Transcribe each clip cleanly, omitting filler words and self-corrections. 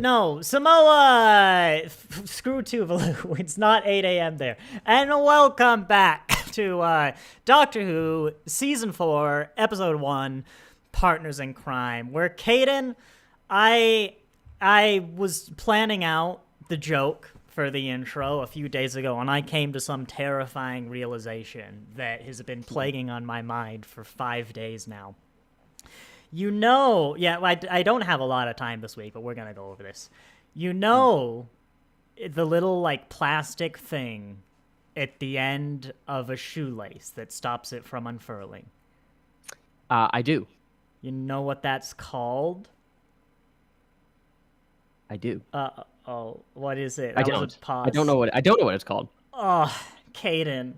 No, Samoa! Screw Tuvalu. It's not 8 a.m. there. And welcome back to Doctor Who, Season 4, Episode 1, Partners in Crime, where Caden, I was planning out the joke for the intro a few days ago, and I came to some terrifying realization that has been plaguing on my mind for 5 days now. You know, I don't have a lot of time this week, but we're going to go over this. You know, the little, like, plastic thing at the end of a shoelace that stops it from unfurling? I do. You know what that's called? I do. What is it? I don't. I don't know what it's called. Oh, Caden.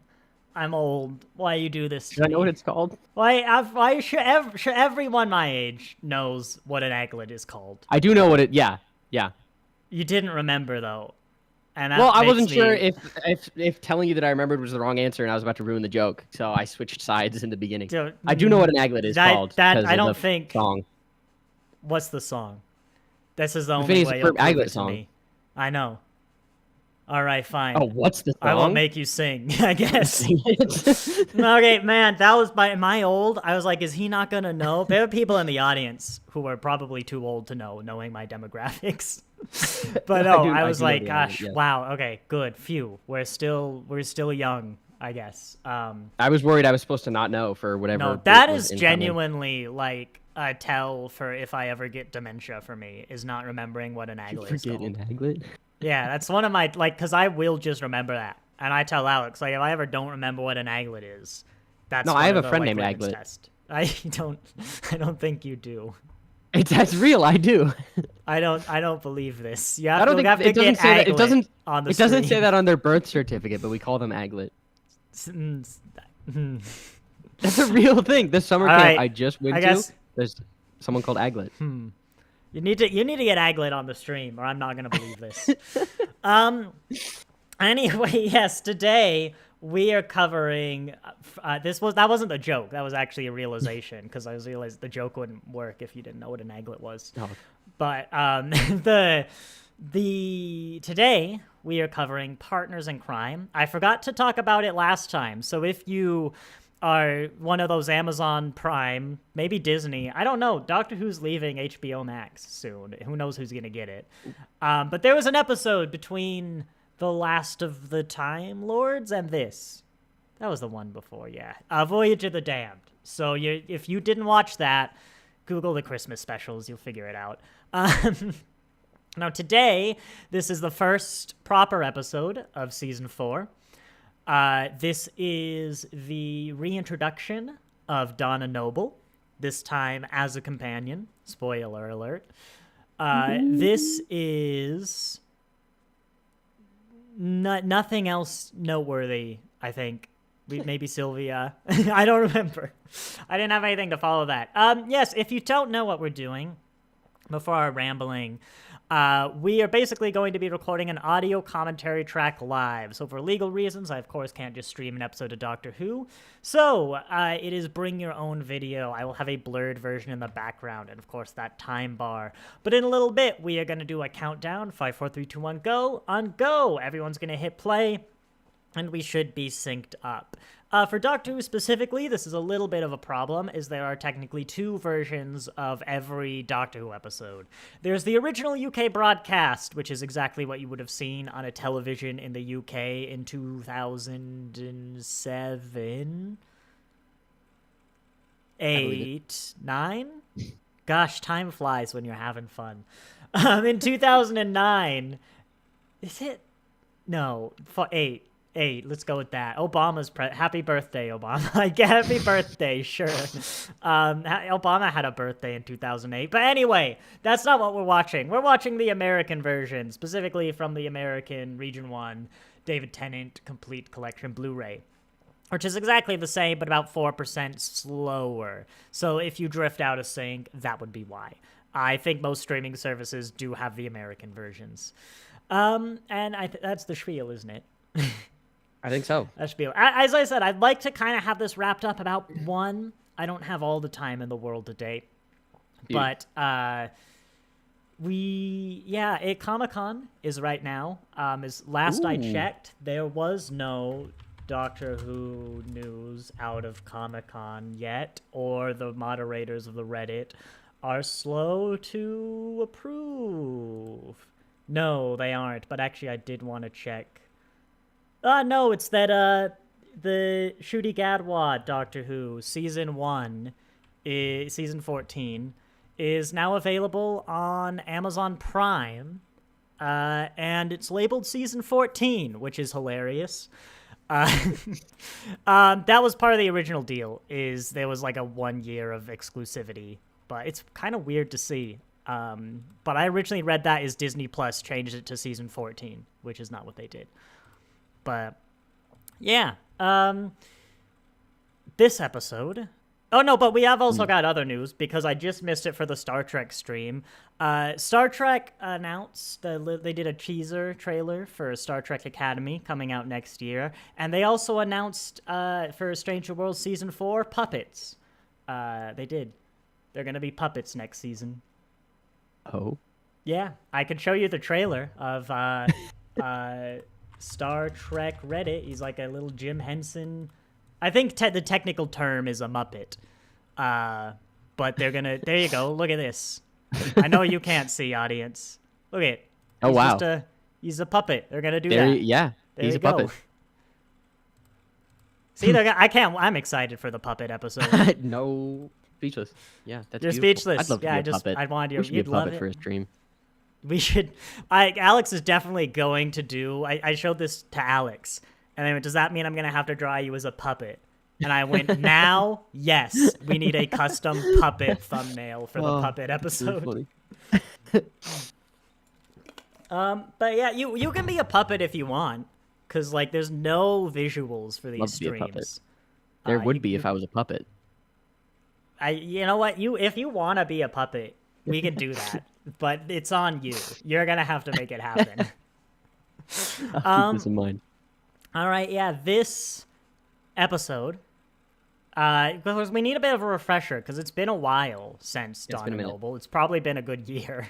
I'm old. Why you do this to Do I know me? what it's called? Why should everyone my age knows what an aglet is called? I do know what it. Yeah. You didn't remember though, and Well, I wasn't sure if telling you that I remembered was the wrong answer, and I was about to ruin the joke, so I switched sides in the beginning. I do know what an aglet is called. I don't think. Song. What's the song? This is the only way you'll prove it to me. I know. All right, fine. Oh, what's the song? I won't make you sing, I guess. Okay, man, that was am I old? I was like, is he not going to know? There are people in the audience who are probably too old to know, knowing my demographics. But no, I was like, gosh, wow, okay, good, phew. We're still young, I guess. I was worried I was supposed to not know for whatever. No, that is genuinely like a tell for if I ever get dementia for me, is not remembering what an aglet is called. An aglet? Yeah, that's one of my, like, because I will just remember that. And I tell Alex, like, if I ever don't remember what an aglet is, that's no, I have a friend named Aglet. Test. I don't think you do. That's real, I do. I don't believe this. You I have don't to, think it doesn't say that. It doesn't say that on their birth certificate, but we call them Aglet. That's a real thing. This summer camp I just went to, there's someone called Aglet. You need to get Aglet on the stream, or I'm not gonna believe this. Anyway, yes, today we are covering. That wasn't a joke. That was actually a realization, because I realized the joke wouldn't work if you didn't know what an aglet was. Oh. But today we are covering Partners in Crime. I forgot to talk about it last time, so if you are one of those Amazon Prime, maybe Disney, I don't know. Doctor Who's leaving HBO Max soon. Who knows who's gonna get it? But there was an episode between The Last of the Time Lords and this. That was the one before, yeah. Voyage of the Damned. So if you didn't watch that, Google the Christmas specials. You'll figure it out. Now today, this is the first proper episode of Season 4. This is the reintroduction of Donna Noble, this time as a companion. Spoiler alert. This is nothing else noteworthy, I think. Maybe Sylvia. I don't remember. I didn't have anything to follow that. Yes, if you don't know what we're doing, before our rambling, we are basically going to be recording an audio commentary track live. So for legal reasons, I of course can't just stream an episode of Doctor Who. So it is bring your own video. I will have a blurred version in the background, and of course that time bar. But in a little bit, we are going to do a countdown. 5, 4, 3, 2, 1, go. On go. Everyone's going to hit play, and we should be synced up. For Doctor Who specifically, this is a little bit of a problem, as there are technically 2 versions of every Doctor Who episode. There's the original UK broadcast, which is exactly what you would have seen on a television in the UK in 2007? 8, 9? Gosh, time flies when you're having fun. In 2009, is it? No, 8. 8, let's go with that. Obama's happy birthday, Obama. Happy birthday, sure. Obama had a birthday in 2008. But anyway, that's not what we're watching. We're watching the American version, specifically from the American Region 1 David Tennant Complete Collection Blu-ray, which is exactly the same, but about 4% slower. So if you drift out of sync, that would be why. I think most streaming services do have the American versions. And that's the spiel, isn't it? I think so. That should be. As I said, I'd like to kind of have this wrapped up about 1. I don't have all the time in the world today, but Comic-Con is right now. As last I Ooh. checked, there was no Doctor Who news out of Comic-Con yet, or the moderators of the Reddit are slow to approve. No, they aren't, but actually I did want to check. No, it's that, the Ncuti Gatwa Doctor Who Season 1, Season 14, is now available on Amazon Prime, and it's labeled Season 14, which is hilarious. That was part of the original deal, is there was like a 1 year of exclusivity, but it's kind of weird to see. But I originally read that as Disney Plus changed it to Season 14, which is not what they did. But yeah, this episode. Oh no, but we have also got other news because I just missed it for the Star Trek stream. Star Trek announced they did a teaser trailer for Star Trek Academy coming out next year, and they also announced for Stranger World Season 4 puppets. They did. They're gonna be puppets next season. Oh. Yeah, I could show you the trailer of Star Trek Reddit. He's like a little Jim Henson. I think the technical term is a Muppet. But they're gonna. There you go. Look at this. I know you can't see, audience. Look at it. Oh wow. He's a puppet. They're gonna do that. Yeah. There He's you a puppet. go. See, I can't. I'm excited for the puppet episode. No, speechless. Yeah, that's You're beautiful. speechless. I'd love to be a puppet. I wanted you. We should be a You'd love puppet it. for a stream. We should. Alex is definitely going to do. I showed this to Alex, and I went, "Does that mean I'm gonna have to draw you as a puppet?" And I went, "Now, yes, we need a custom puppet thumbnail for the puppet episode." But yeah, you can be a puppet if you want, because like there's no visuals for these Love to be a puppet. streams. There would be if I was a puppet. You know what? If you want to be a puppet, we can do that. But it's on you. You're gonna have to make it happen. I'll keep this in mind. All right, yeah, this episode, because we need a bit of a refresher, because it's been a while since Dawn and Noble. It's probably been a good year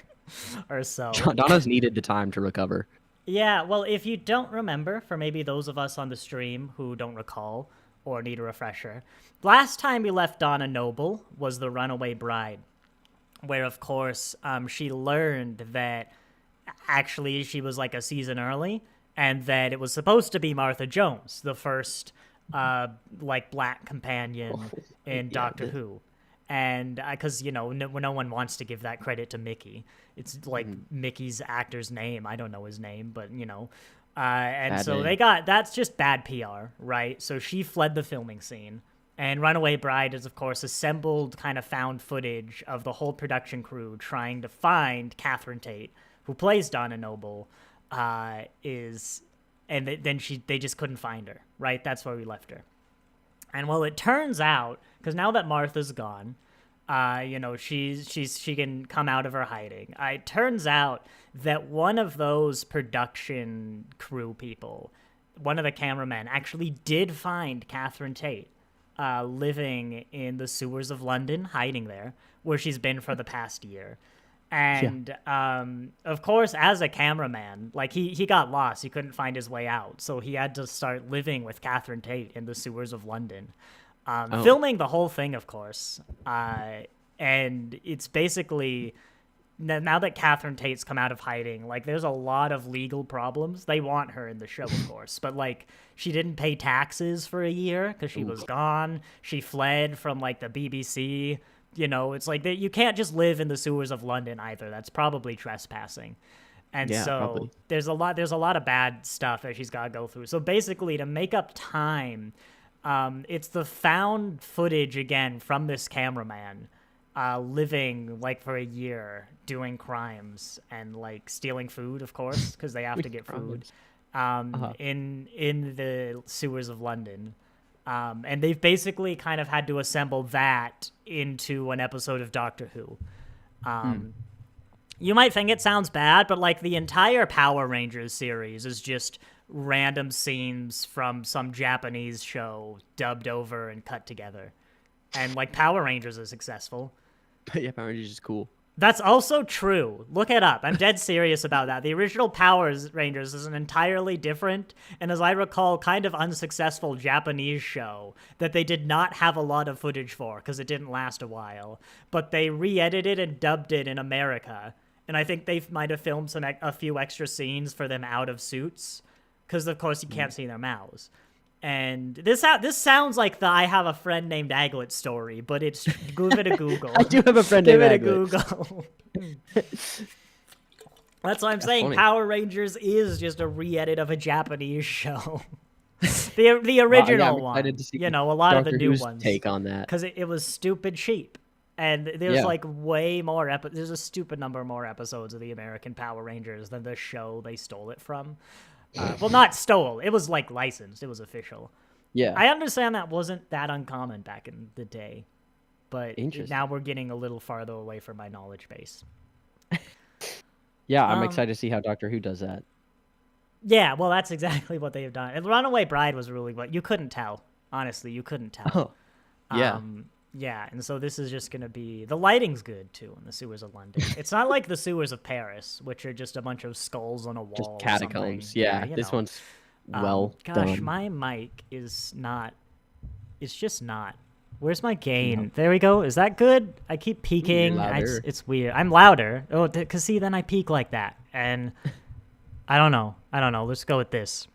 or so. Donna's needed the time to recover. Yeah, well, if you don't remember, for maybe those of us on the stream who don't recall or need a refresher, last time we left Donna Noble was the Runaway Bride, where, of course, she learned that actually she was like a season early, and that it was supposed to be Martha Jones, the first like black companion in Doctor Who. And because no one wants to give that credit to Mickey. It's like Mickey's actor's name. I don't know his name, but and bad so name. That's just bad PR, right? So she fled the filming scene, and Runaway Bride is, of course, assembled kind of found footage of the whole production crew trying to find Catherine Tate, who plays Donna Noble, then they just couldn't find her, right? That's where we left her. And well, it turns out, because now that Martha's gone, she can come out of her hiding. It turns out that one of those production crew people, one of the cameramen, actually did find Catherine Tate living in the sewers of London, hiding there, where she's been for the past year. And, of course, as a cameraman, like, he got lost. He couldn't find his way out. So he had to start living with Catherine Tate in the sewers of London. Filming the whole thing, of course. And it's basically, now that Catherine Tate's come out of hiding, like, there's a lot of legal problems. They want her in the show, of course. But, like, she didn't pay taxes for a year because she was gone. She fled from, like, the BBC. It's like you can't just live in the sewers of London either. That's probably trespassing. And so there's a lot of bad stuff that she's got to go through. So basically, to make up time, it's the found footage again from this cameraman living like for a year doing crimes and like stealing food, of course, because they have to get food in the sewers of London. And they've basically kind of had to assemble that into an episode of Doctor Who. You might think it sounds bad, but like the entire Power Rangers series is just random scenes from some Japanese show dubbed over and cut together. And like Power Rangers is successful. Yeah, Power Rangers is cool. That's also true. Look it up. I'm dead serious about that. The original Power Rangers is an entirely different, and as I recall, kind of unsuccessful Japanese show that they did not have a lot of footage for because it didn't last a while. But they re-edited and dubbed it in America. And I think they might have filmed a few extra scenes for them out of suits because, of course, you can't see their mouths. And this sounds like the I have a friend named Aglet story, but it's give it a Google. I do have a friend named Aglet. Give it a Google. That's what I'm saying. Funny. Power Rangers is just a re-edit of a Japanese show. the original one. You know, a lot Dr. of the new Who's ones. take on that. Because it was stupid cheap. And there's like way more there's a stupid number more episodes of the American Power Rangers than the show they stole it from. Well, not stole. It was like licensed. It was official. Yeah. I understand that wasn't that uncommon back in the day, but now we're getting a little farther away from my knowledge base. Yeah, I'm excited to see how Doctor Who does that. Yeah, well, that's exactly what they've done. And Runaway Bride was really what you couldn't tell. Honestly, you couldn't tell. Oh, yeah. Yeah, and so this is just going to be... The lighting's good, too, in the sewers of London. It's not like the sewers of Paris, which are just a bunch of skulls on a wall. Just catacombs. Yeah, this one's well done. Gosh, my mic is not... It's just not. Where's my gain? No. There we go. Is that good? I keep peaking. It's weird. I'm louder. Oh, because see, then I peak like that. And I don't know. Let's go with this.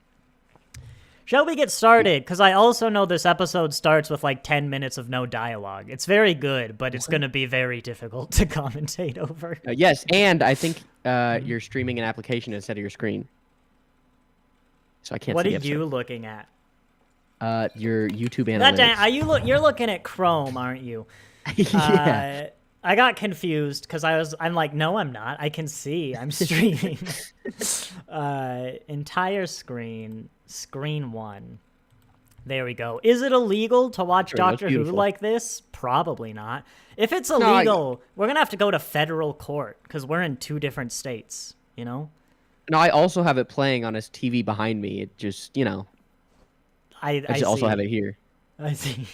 Shall we get started? Because I also know this episode starts with like 10 minutes of no dialogue. It's very good, but it's going to be very difficult to commentate over. Yes, and I think you're streaming an application instead of your screen. So I can't see What are you looking at? Your YouTube analytics. You're looking at Chrome, aren't you? Yeah. I got confused because I'm like, no, I'm not. I can see. I'm streaming. Entire screen. Screen 1. There we go. Is it illegal to watch Doctor Who like this? Probably not. If it's illegal, we're going to have to go to federal court because we're in 2 different states, you know? No, I also have it playing on his TV behind me. It just, I also have it here. I see.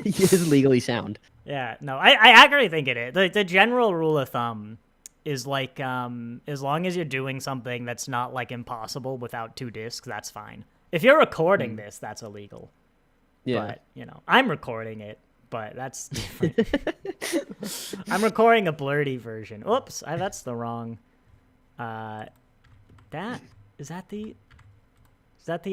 It is legally sound. Yeah, no, I actually think it is. The general rule of thumb is like, as long as you're doing something that's not like impossible without 2 discs, that's fine. If you're recording this, that's illegal. Yeah. But, I'm recording it, but that's different. I'm recording a blurry version. Oops, that's the wrong. Is that the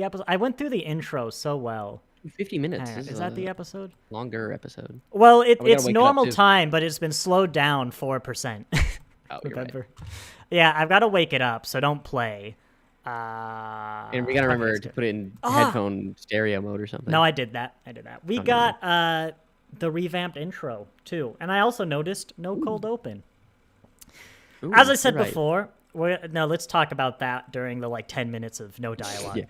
episode? I went through the intro so well. 50 minutes. Is that the episode? Longer episode. Well, it's normal time, but it's been slowed down 4%. Oh, you're right. Yeah, I've got to wake it up, so don't play. And we got to remember to put it in headphone stereo mode or something. No, I did that. We got the revamped intro, too. And I also noticed no cold open. Ooh, as I said before, let's talk about that during the 10 minutes of no dialogue. Yeah.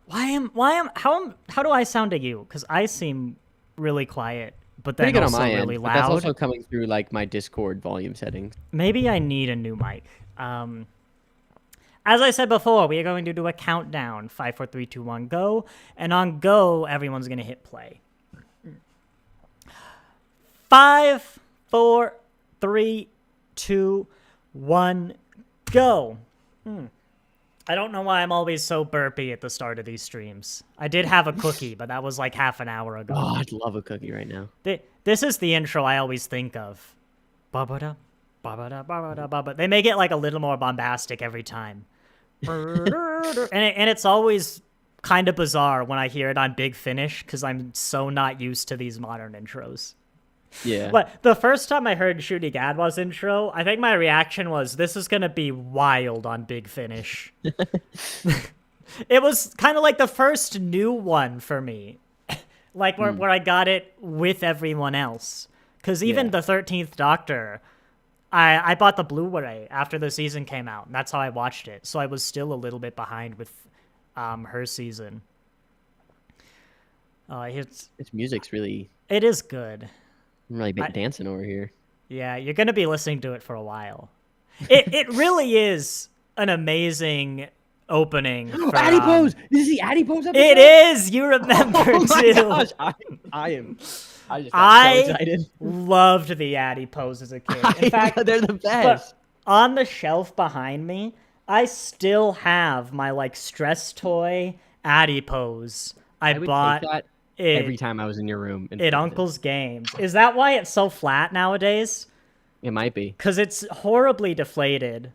How do I sound to you? Because I seem really quiet, but then pretty good also on my really end, loud. But that's also coming through my Discord volume settings. Maybe I need a new mic. As I said before, we are going to do a countdown. 5, 4, 3, 2, 1, go. And on go, everyone's going to hit play. 5, 4, 3, 2, 1, go. I don't know why I'm always so burpy at the start of these streams. I did have a cookie, but that was like half an hour ago. Oh, I'd love a cookie right now. This is the intro I always think of. Ba-ba-da, ba-ba-da, ba-ba-da, ba-ba. They make it a little more bombastic every time. and it's always kind of bizarre when I hear it on Big Finish because I'm so not used to these modern intros. Yeah. But the first time I heard Shooty Gadwa's intro, I think my reaction was, this is going to be wild on Big Finish. It was kind of like the first new one for me. Where I got it with everyone else. Because even the 13th Doctor, I bought the Blu-ray after the season came out. And that's how I watched it. So I was still a little bit behind with her season. Its music's really... It is good. I'm really dancing over here. Yeah, you're going to be listening to it for a while. It really is an amazing opening. For, Adipose! This is the Adipose episode? It is! You remember, oh my too. Gosh. I am I just got so I excited. loved the adipose as a kid. In fact, They're the best. but on the shelf behind me, I still have my like stress toy adipose I would take bought that every time I was in your room and at play with it. Uncle's Games. Is that why it's so flat nowadays? It might be. Because it's horribly deflated.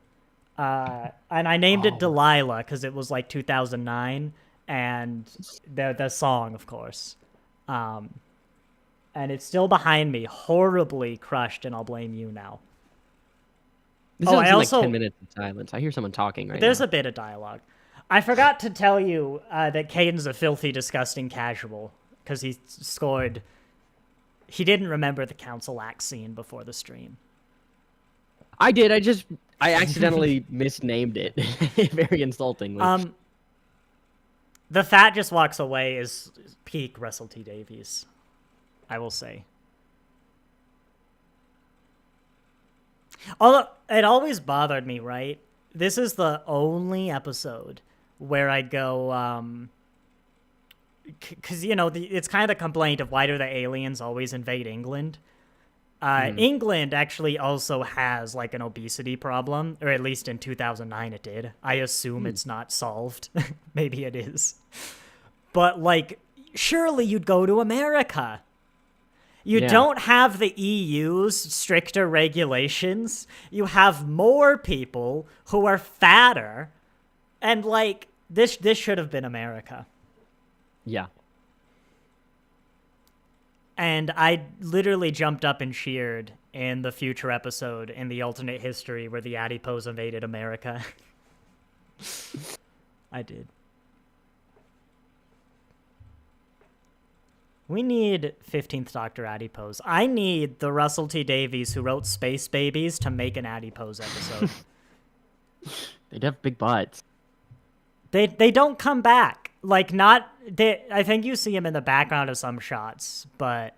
And I named it Delilah because it was like 2009, and the song, of course. And it's still behind me, horribly crushed, and I'll blame you now. This I also like 10 minutes of silence. I hear someone talking right There's now. a bit of dialogue. I forgot to tell you that Caden's a filthy, disgusting casual because he scored. He didn't remember the council act scene before the stream. I did. I accidentally misnamed it. Very insultingly. The fat just walks away is peak Russell T Davies, I will say. Although it always bothered me, right? This is the only episode where I go, because you know it's kind of the complaint of why do the aliens always invade England? England actually also has like an obesity problem, or at least in 2009 it did. I assume it's not solved. Maybe it is. But like, surely you'd go to America. You don't have the EU's stricter regulations. You have more people who are fatter. And like, this should have been America. Yeah. And I literally jumped up and cheered in the future episode in the alternate history where the adipose invaded America. I did. We need 15th Doctor adipose. I need the Russell T Davies who wrote Space Babies to make an adipose episode. They'd have big butts. They don't come back. Like, I think you see him in the background of some shots, but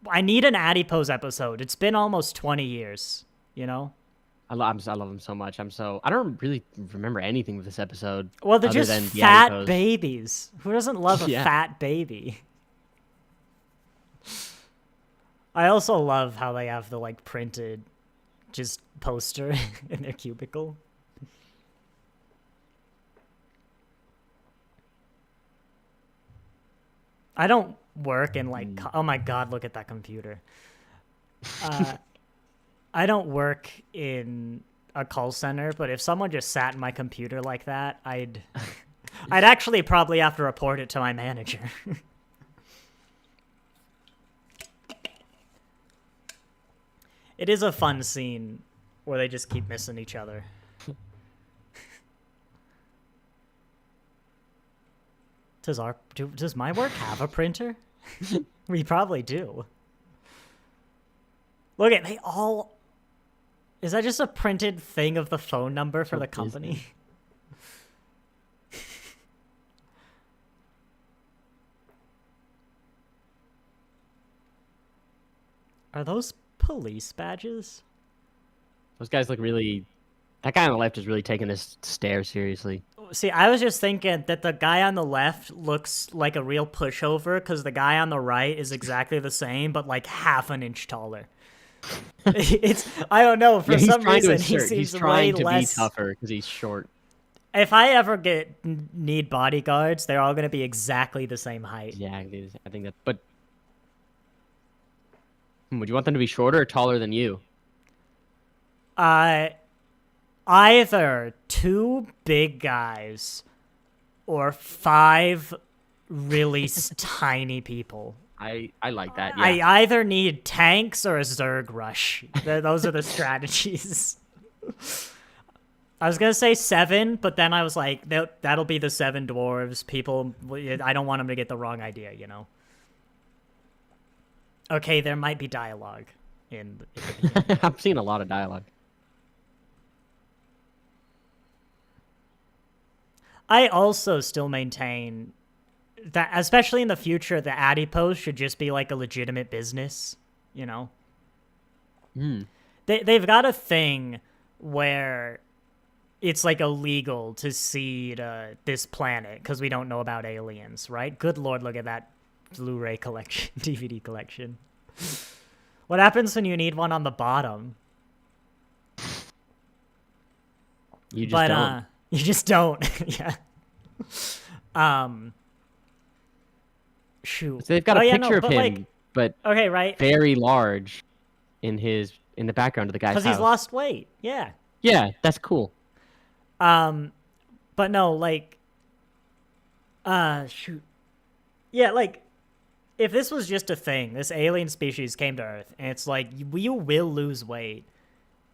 I need an adipose episode. It's been almost 20 years, you know? I love him so much. I don't really remember anything with this episode. Well, they're just fat babies. Who doesn't love a fat baby? I also love how they have the, like, printed just poster in their cubicle. I don't work in, like, oh my god, look at that computer. I don't work in a call center, but if someone just sat in my computer like that, I'd actually probably have to report it to my manager. It is a fun scene where they just keep missing each other. Does my work have a printer? We probably do. Look at they all. Is that just a printed thing of the phone number for the company? Are those police badges? Those guys look really. That guy on the left is really taking this stare seriously. See, I was just thinking that the guy on the left looks like a real pushover because the guy on the right is exactly the same, but like half an inch taller. I don't know, for some reason he seems he's trying to less... be tougher because he's short. If I ever need bodyguards, they're all going to be exactly the same height. Yeah, I think that. But would you want them to be shorter or taller than you? Either 2 big guys or 5 really tiny people. I like that. Yeah. I either need tanks or a Zerg rush. Those are the strategies. I was gonna say 7, but then I was like, that'll be the 7 dwarves. People, I don't want them to get the wrong idea, you know. Okay, there might be dialogue in the I'm seeing a lot of dialogue. I also still maintain that, especially in the future, the adipose should just be like a legitimate business, you know? They've got a thing where it's like illegal to seed this planet because we don't know about aliens, right? Good lord, look at that Blu-ray collection, DVD collection. What happens when you need one on the bottom? You just don't. You just don't. Yeah. Shoot. So they've got a picture of him, like, but okay, right? very large in the background of the guy's house. Because he's lost weight. Yeah. Yeah, that's cool. But no, like, shoot. Yeah, like, if this was just a thing, this alien species came to Earth, and it's like, you will lose weight.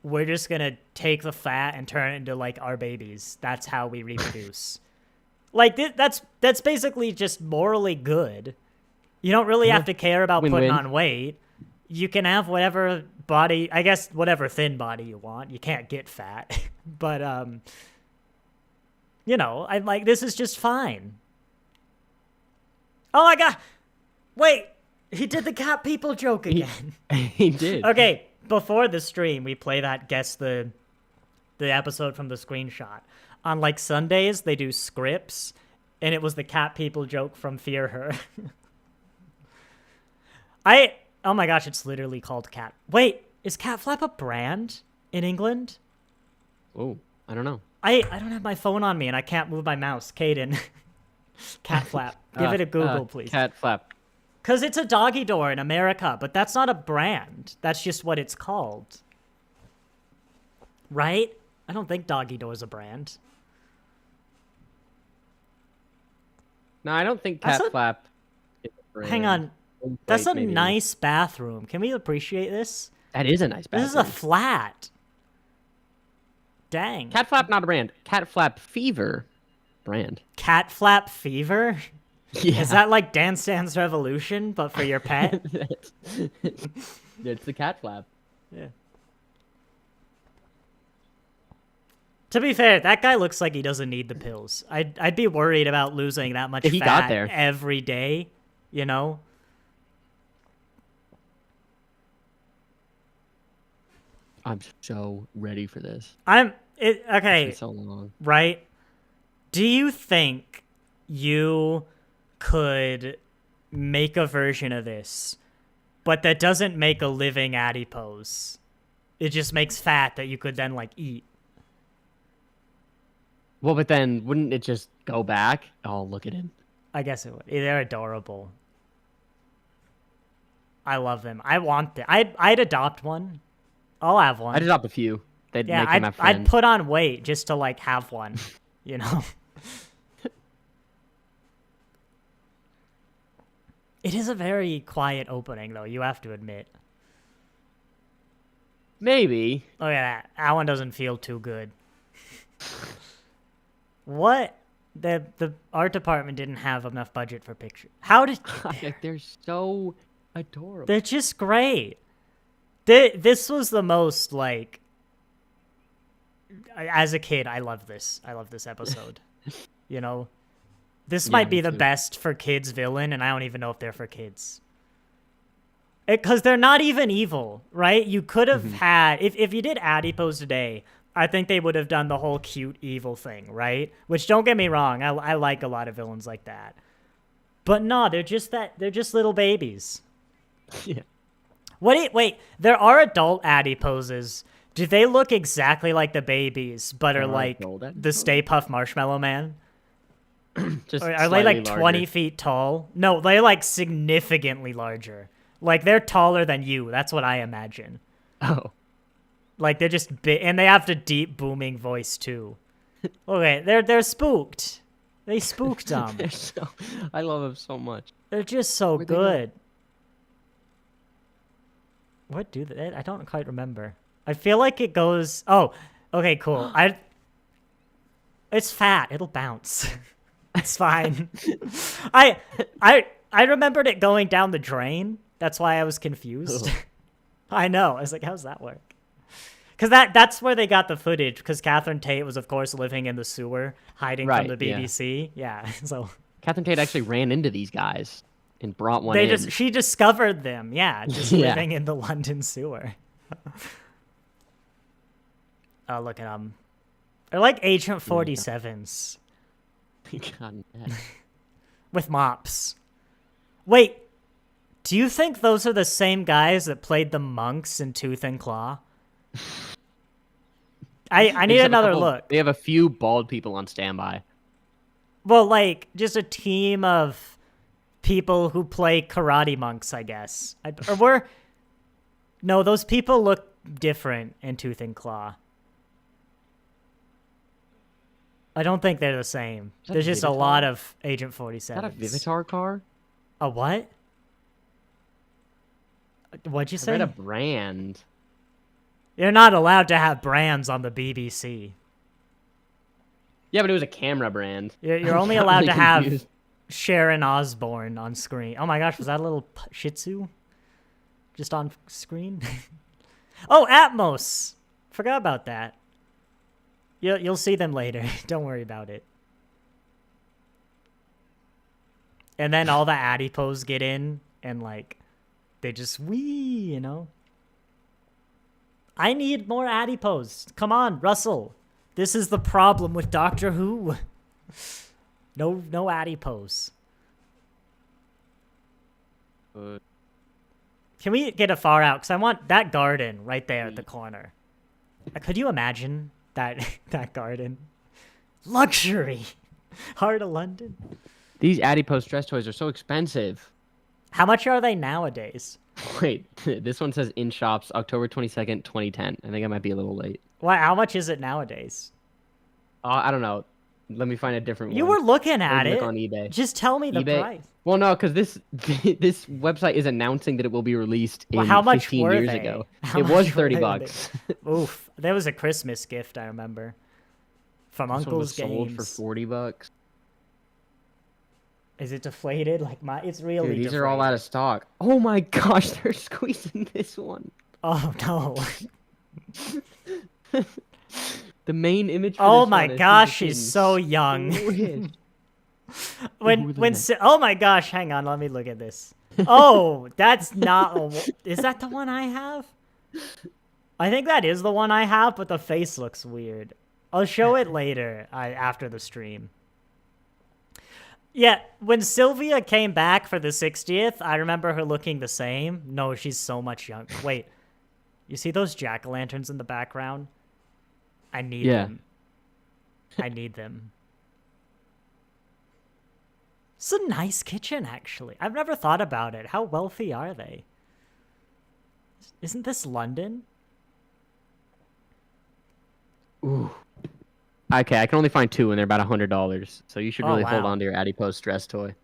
We're just gonna take the fat and turn it into, like, our babies. That's how we reproduce. Like, that's basically just morally good. You don't really have to care about putting on weight. You can have whatever body, I guess, whatever thin body you want. You can't get fat. But, you know, I'm like, this is just fine. Oh my god! Wait! He did the cat people joke again. He did. Okay, before the stream, we play that guess the episode from the screenshot. On, like, Sundays, they do scripts, and it was the cat people joke from Fear Her. Oh my gosh, it's literally called Cat. Wait, is Cat Flap a brand in England? Oh, I don't know. I don't have my phone on me, and I can't move my mouse. Caden. Cat Flap. Give it a Google, please. Cat Flap. Because it's a doggy door in America, but that's not a brand. That's just what it's called. Right? I don't think doggy door is a brand. No, I don't think Cat Flap is a brand. Hang on. That's a nice bathroom. Can we appreciate this? That is a nice bathroom. This is a flat. Dang. Cat Flap, not a brand. Cat Flap Fever, brand. Cat Flap Fever? Yeah. Is that like Dance Dance Revolution, but for your pet? It's the Cat Flap. Yeah. To be fair, that guy looks like he doesn't need the pills. I'd be worried about losing that much fat every day, you know? I'm so ready for this. Okay. It's been so long. Right? Do you think you could make a version of this, but that doesn't make a living adipose? It just makes fat that you could then, like, eat. Well, but then wouldn't it just go back? Oh, look at him. I guess it would. They're adorable. I love them. I want them. I'd adopt one. I'll have one. I'd adopt a few. They'd make them my friend. I'd put on weight just to, like, have one, you know? It is a very quiet opening, though, you have to admit. Maybe. Oh, yeah, that one doesn't feel too good. What? The art department didn't have enough budget for pictures. How did... They're so adorable. They're just great. This was the most, like... As a kid, I love this. I love this episode. You know? This might be the best for kids villain, and I don't even know if they're for kids. Because they're not even evil, right? You could have had... If you did Adipose today, I think they would have done the whole cute evil thing, right? Which, don't get me wrong, I like a lot of villains like that. But no, they're just little babies. Yeah. Wait, there are adult adiposes. Do they look exactly like the babies, but are like the Stay Puft Marshmallow Man? Just are they like larger. 20 feet tall? No, they're like significantly larger. Like they're taller than you. That's what I imagine. Oh. Like they're just big, and they have the deep booming voice too. Okay, they're spooked. They spooked them. I love them so much. They're just so good. What do they? I don't quite remember. I feel like it goes. Oh, okay, cool. It's fat. It'll bounce. It's fine. I remembered it going down the drain. That's why I was confused. I know. I was like, how's that work? Because that's where they got the footage. Because Catherine Tate was, of course, living in the sewer, hiding from the BBC. Yeah. So Catherine Tate actually ran into these guys and brought one in. She discovered them. Yeah, just living in the London sewer. Oh, look at them. They're like Agent 47s. God, with mops. Wait, do you think those are the same guys that played the monks in Tooth and Claw? I need another look. They have a few bald people on standby. Well, like, just a team of people who play karate monks, I guess. No, those people look different in Tooth and Claw. I don't think they're the same. There's just a lot of Agent 47. Is that a Vivitar car? A what? What'd you say? I read a brand. You're not allowed to have brands on the BBC. Yeah, but it was a camera brand. You're only allowed to have Sharon Osbourne on screen. Oh my gosh, was that a little Shih Tzu just on screen? Oh, Atmos. Forgot about that. You'll see them later. Don't worry about it. And then all the adipos get in and like they just wee, you know. I need more adipos. Come on, Russell. This is the problem with Doctor Who. No adipose. Can we get a far out? Because I want that garden right there at the corner. Could you imagine that garden? Luxury. Heart of London. These adipose dress toys are so expensive. How much are they nowadays? Wait, this one says in shops October 22nd, 2010. I think I might be a little late. What? How much is it nowadays? I don't know. Let me find a different one. You were looking at it. Look on eBay. Just tell me the price. Well, no, because this website is announcing that it will be released in how much 15 were years they? ago. How it was much were $30. Oof, that was a Christmas gift, I remember. From This Uncle's one was Games. sold for $40. Is it deflated? Like it's really Dude, these deflated. are all out of stock. Oh my gosh, they're squeezing this one. Oh no. The main image for oh this my one gosh, she's so young. Oh my gosh, hang on, let me look at this. Oh, that's not is that the one I have? I think that is the one I have, but the face looks weird. I'll show it later after the stream. Yeah, when Sylvia came back for the 60th, I remember her looking the same. No, she's so much younger. Wait, you see those jack-o'-lanterns in the background? I need them. I need them. It's a nice kitchen, actually. I've never thought about it. How wealthy are they? Isn't this London? Ooh. Okay, I can only find two, and they're about $100. So you should really hold on to your adipose stress toy.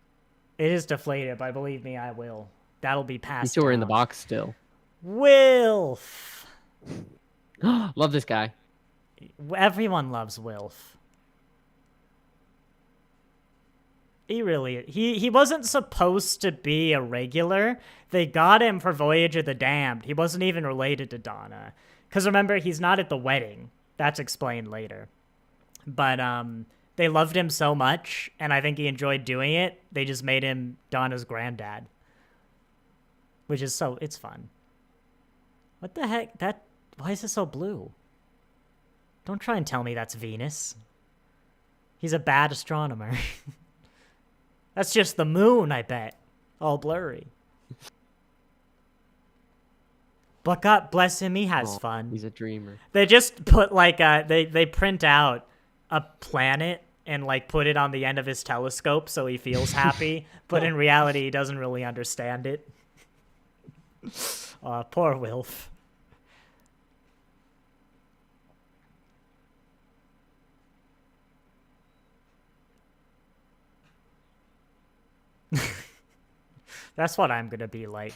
It is deflated, but believe me, I will. That'll be passed. These two are in the box still. Wilf. Love this guy. Everyone loves Wilf. He wasn't supposed to be a regular. They got him for Voyage of the Damned. He wasn't even related to Donna. Because remember, he's not at the wedding. That's explained later. But they loved him so much, and I think he enjoyed doing it, they just made him Donna's granddad. Which is it's fun. What the heck? Why is it so blue? Don't try and tell me that's Venus. He's a bad astronomer. That's just the moon, I bet. All blurry. But God bless him, he has fun. He's a dreamer. They just put like they print out a planet and like put it on the end of his telescope so he feels happy, but in reality he doesn't really understand it. Poor Wilf. That's what I'm gonna be like.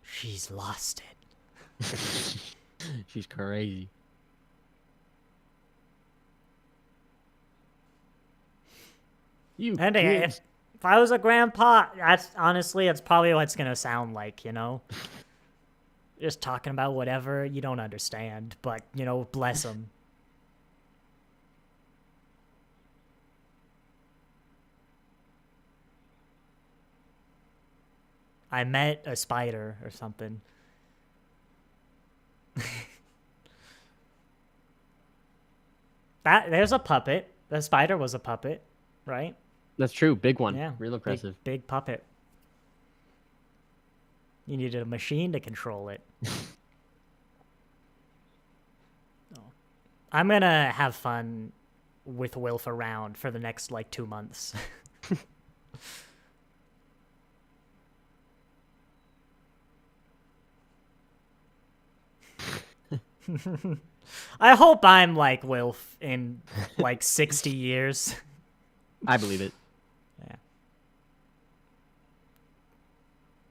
She's lost it. She's crazy. If I was a grandpa, that's probably what it's gonna sound like, you know? Just talking about whatever you don't understand, but, you know, bless him. I met a spider or something. There's a puppet. The spider was a puppet, right? That's true. Big one. Yeah. Real impressive. Big puppet. You needed a machine to control it. I'm gonna have fun with Wilf around for the next, like, 2 months. I hope I'm like Wilf in, like, 60 years. I believe it.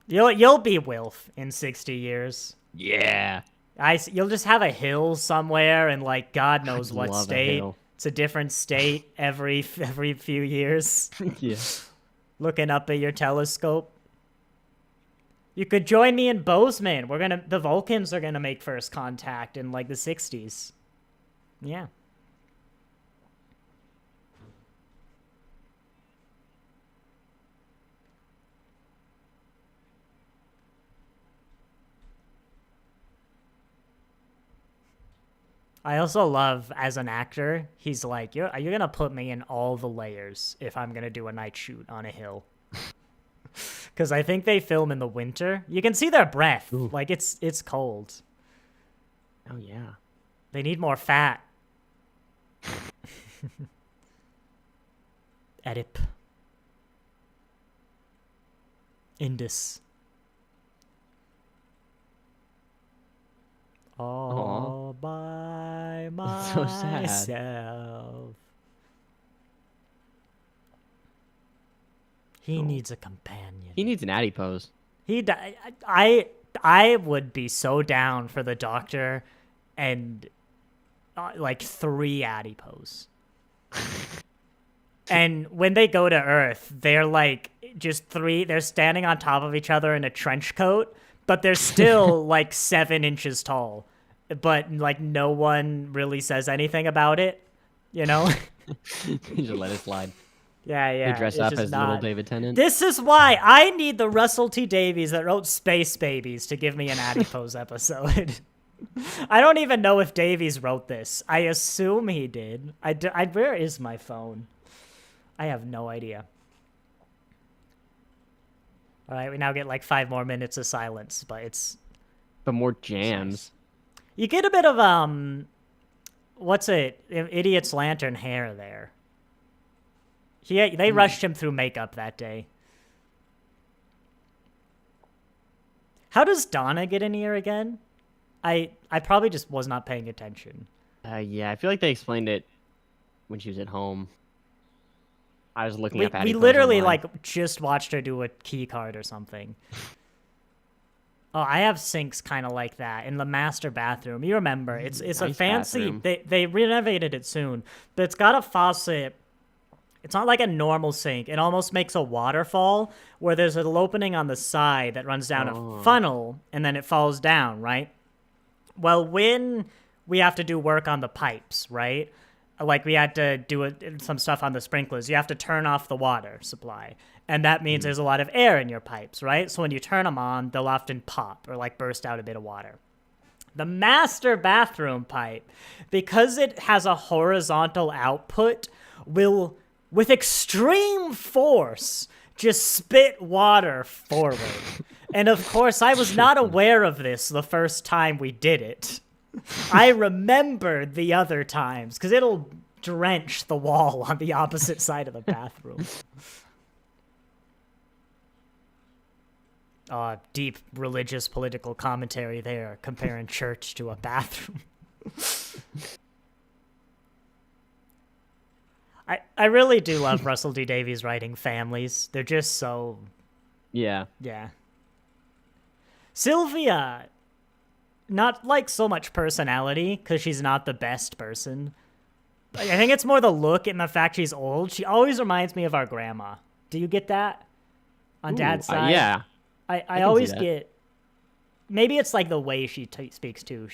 Yeah. You'll be Wilf in 60 years. Yeah. You'll just have a hill somewhere in, like, God knows what state. It's a different state every few years. Yeah. Looking up at your telescope. You could join me in Bozeman. The Vulcans are gonna make first contact in, like, the 60s. Yeah. I also love, as an actor, he's like, you're gonna put me in all the layers if I'm gonna do a night shoot on a hill. Because I think they film in the winter. You can see their breath. Ooh. Like, it's cold. Oh, yeah. They need more fat. Edip. Indus. All by myself. So sad. He needs a companion. He needs an adipose. I would be so down for the Doctor and like 3 adipose. And when they go to Earth, they're like just 3. They're standing on top of each other in a trench coat, but they're still like 7 inches tall. But like no one really says anything about it, you know? You just let it slide. Yeah. They dress up as little David Tennant. This is why I need the Russell T Davies that wrote Space Babies to give me an adipose episode. I don't even know if Davies wrote this. I assume he did. Where is my phone? I have no idea. All right, we now get like 5 more minutes of silence, but more jams. You get a bit of Idiot's Lantern hair there. They rushed him through makeup that day. How does Donna get in here again? I probably just was not paying attention. Yeah, I feel like they explained it when she was at home. I was looking up. We literally like just watched her do a key card or something. Oh, I have sinks kind of like that in the master bathroom. You remember, it's nice a fancy. Bathroom. They renovated it soon, but it's got a faucet. It's not like a normal sink. It almost makes a waterfall where there's a little opening on the side that runs down a funnel and then it falls down, right? Well, when we have to do work on the pipes, right? Like we had to do some stuff on the sprinklers, you have to turn off the water supply. And that means there's a lot of air in your pipes, right? So when you turn them on, they'll often pop or like burst out a bit of water. The master bathroom pipe, because it has a horizontal output, will, with extreme force, just spit water forward. And of course, I was not aware of this the first time we did it. I remembered the other times, because it'll drench the wall on the opposite side of the bathroom. Deep religious political commentary there, comparing church to a bathroom. I really do love Russell D. Davies writing families. They're just so... Yeah. Yeah. Sylvia, not like so much personality, because she's not the best person. I think it's more the look and the fact she's old. She always reminds me of our grandma. Do you get that? On Dad's side? Yeah. I always get... Maybe it's like the way she speaks too.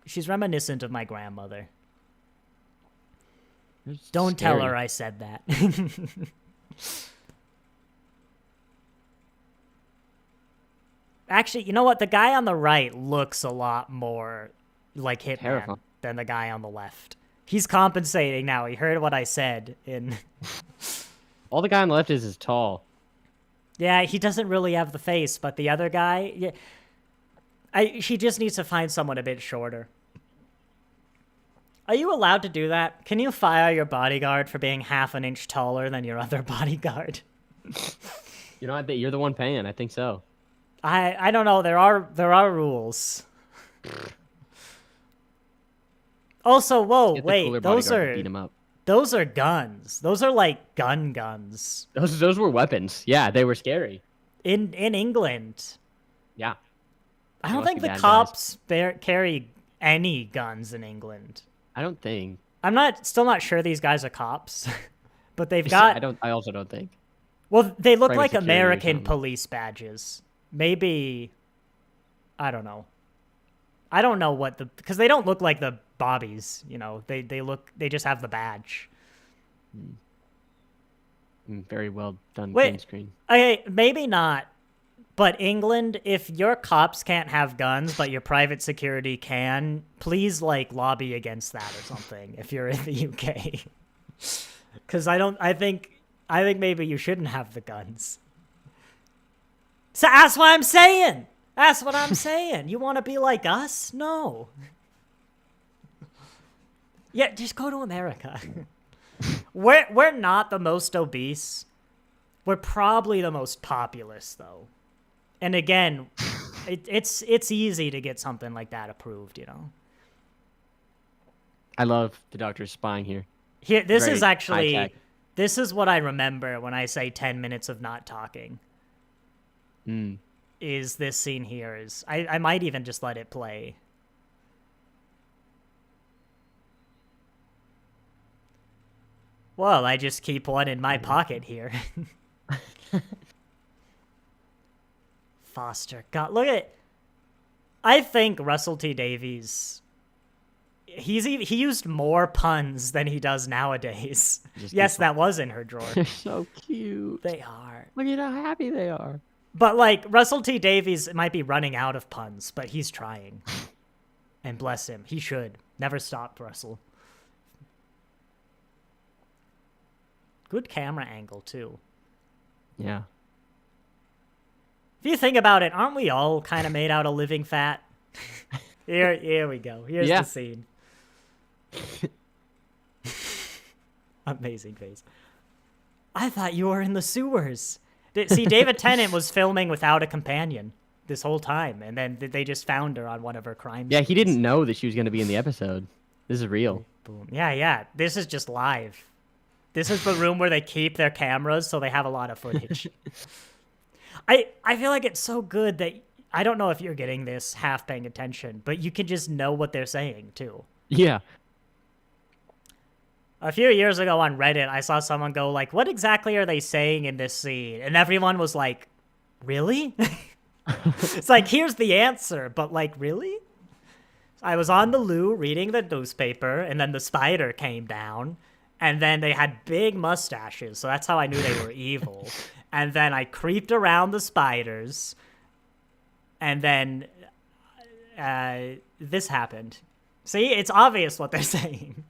She's reminiscent of my grandmother. Don't tell her I said that. Actually, you know what? The guy on the right looks a lot more like Hitman than the guy on the left. He's compensating now. He heard what I said. All the guy on the left is tall. Yeah, he doesn't really have the face, but the other guy, yeah, she just needs to find someone a bit shorter. Are you allowed to do that? Can you fire your bodyguard for being half an inch taller than your other bodyguard? You know, I think you're the one paying. I think so. I don't know. There are rules. Also, whoa, wait, those are guns. Those are like guns. Those were weapons. Yeah, they were scary. In England. Yeah. I don't think the cops carry any guns in England. I don't think. I'm still not sure these guys are cops, but they've got. I also don't think. Well, they look like American police badges. Maybe. I don't know. I don't know because they don't look like the bobbies. You know, they just have the badge. Very well done. Green screen. Okay, maybe not. But England, if your cops can't have guns, but your private security can, please lobby against that or something. If you're in the UK, because I think maybe you shouldn't have the guns. So that's what I'm saying. That's what I'm saying. You want to be like us? No. Yeah, just go to America. We're not the most obese. We're probably the most populous, though. And again, it's easy to get something like that approved, you know. I love the doctor's spying here. This is what I remember when I say 10 minutes of not talking. Is this scene here? I might even just let it play. Well, I just keep one in my pocket here. Foster. God, look at. I think Russell T Davies. He used more puns than he does nowadays. Yes, that was in her drawer. They're so cute. They are. Look at how happy they are. But Russell T Davies might be running out of puns, but he's trying. And bless him, he should never stop, Russell. Good camera angle too. Yeah. If you think about it, aren't we all kind of made out of living fat? Here we go. Here's the scene. Amazing face. I thought you were in the sewers. See, David Tennant was filming without a companion this whole time, and then they just found her on one of her crime scenes. He didn't know that she was going to be in the episode. This is real. Boom. Yeah. This is just live. This is the room where they keep their cameras, so they have a lot of footage. I feel like it's so good that I don't know if you're getting this half paying attention, but you can just know what they're saying too. Yeah. A few years ago on Reddit, I saw someone go what exactly are they saying in this scene? And everyone was like, really? It's here's the answer, but really? I was on the loo reading the newspaper, and then the spider came down, and then they had big mustaches, so that's how I knew they were evil. And then I creeped around the spiders, and then this happened. See, it's obvious what they're saying.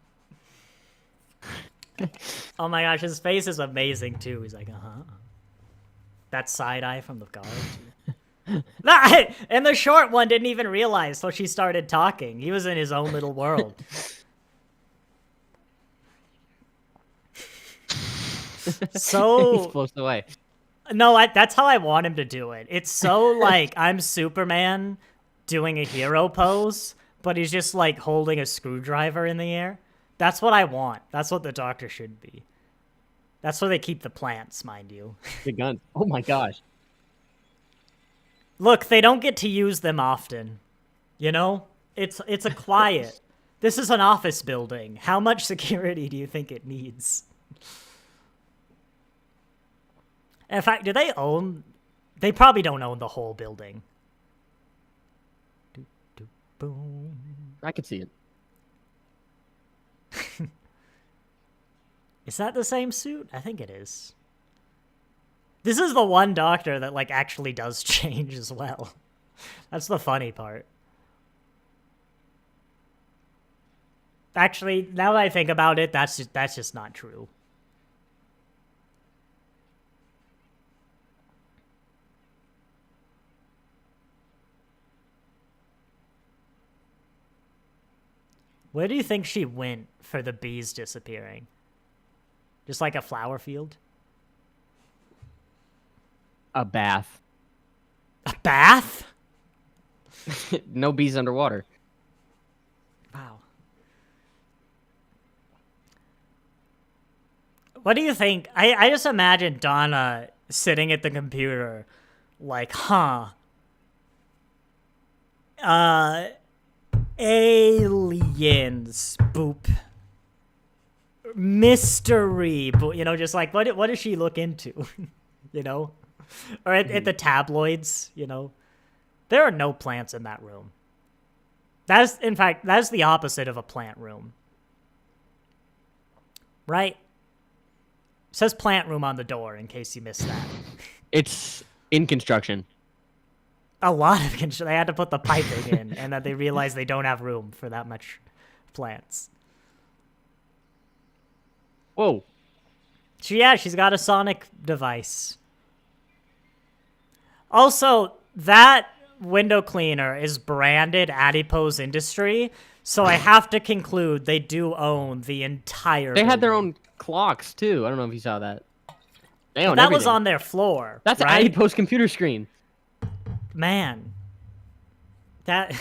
Oh my gosh, his face is amazing too. He's like, that side eye from the guard. And the short one didn't even realize till she started talking. He was in his own little world. So he's close away. No, that's how I want him to do it. It's so I'm Superman doing a hero pose, but he's just holding a screwdriver in the air. That's what I want. That's what the doctor should be. That's where they keep the plants, mind you. The gun. Oh my gosh. Look, they don't get to use them often. You know? It's a quiet. This is an office building. How much security do you think it needs? In fact, do they own... They probably don't own the whole building. Boom. I could see it. Is that the same suit? I think it is. This is the one doctor that actually does change as well. That's the funny part. Actually, now that I think about it, that's just not true. Where do you think she went for the bees disappearing? Just like a flower field? A bath. A bath? No bees underwater. Wow. What do you think? I just imagine Donna sitting at the computer like, aliens, boop. Mystery, you know, just like, what does she look into? You know? Or at the tabloids, you know? There are no plants in that room. In fact, that's the opposite of a plant room. Right? It says plant room on the door, in case you missed that. It's in construction. A lot of construction. They had to put the piping in, and then they realized they don't have room for that much plants. Whoa. She's got a sonic device. Also, that window cleaner is branded Adipose Industry, so I have to conclude they do own the entire They had their building. own clocks, too. I don't know if you saw that. They own That everything. was on their floor. That's right? an Adipose computer screen. Man. That...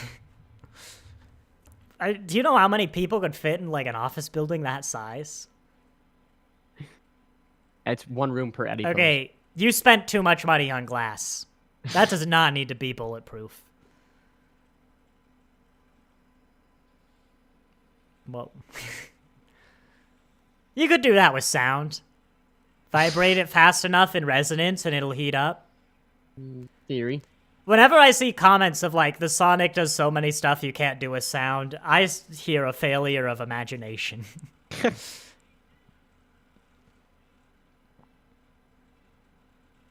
do you know how many people could fit in, like, an office building that size? It's one room per Adipose. Okay, you spent too much money on glass. That does not need to be bulletproof. Whoa. You could do that with sound. Vibrate it fast enough in resonance and it'll heat up. Theory. Whenever I see comments of like, the Sonic does so many stuff you can't do with sound, I hear a failure of imagination.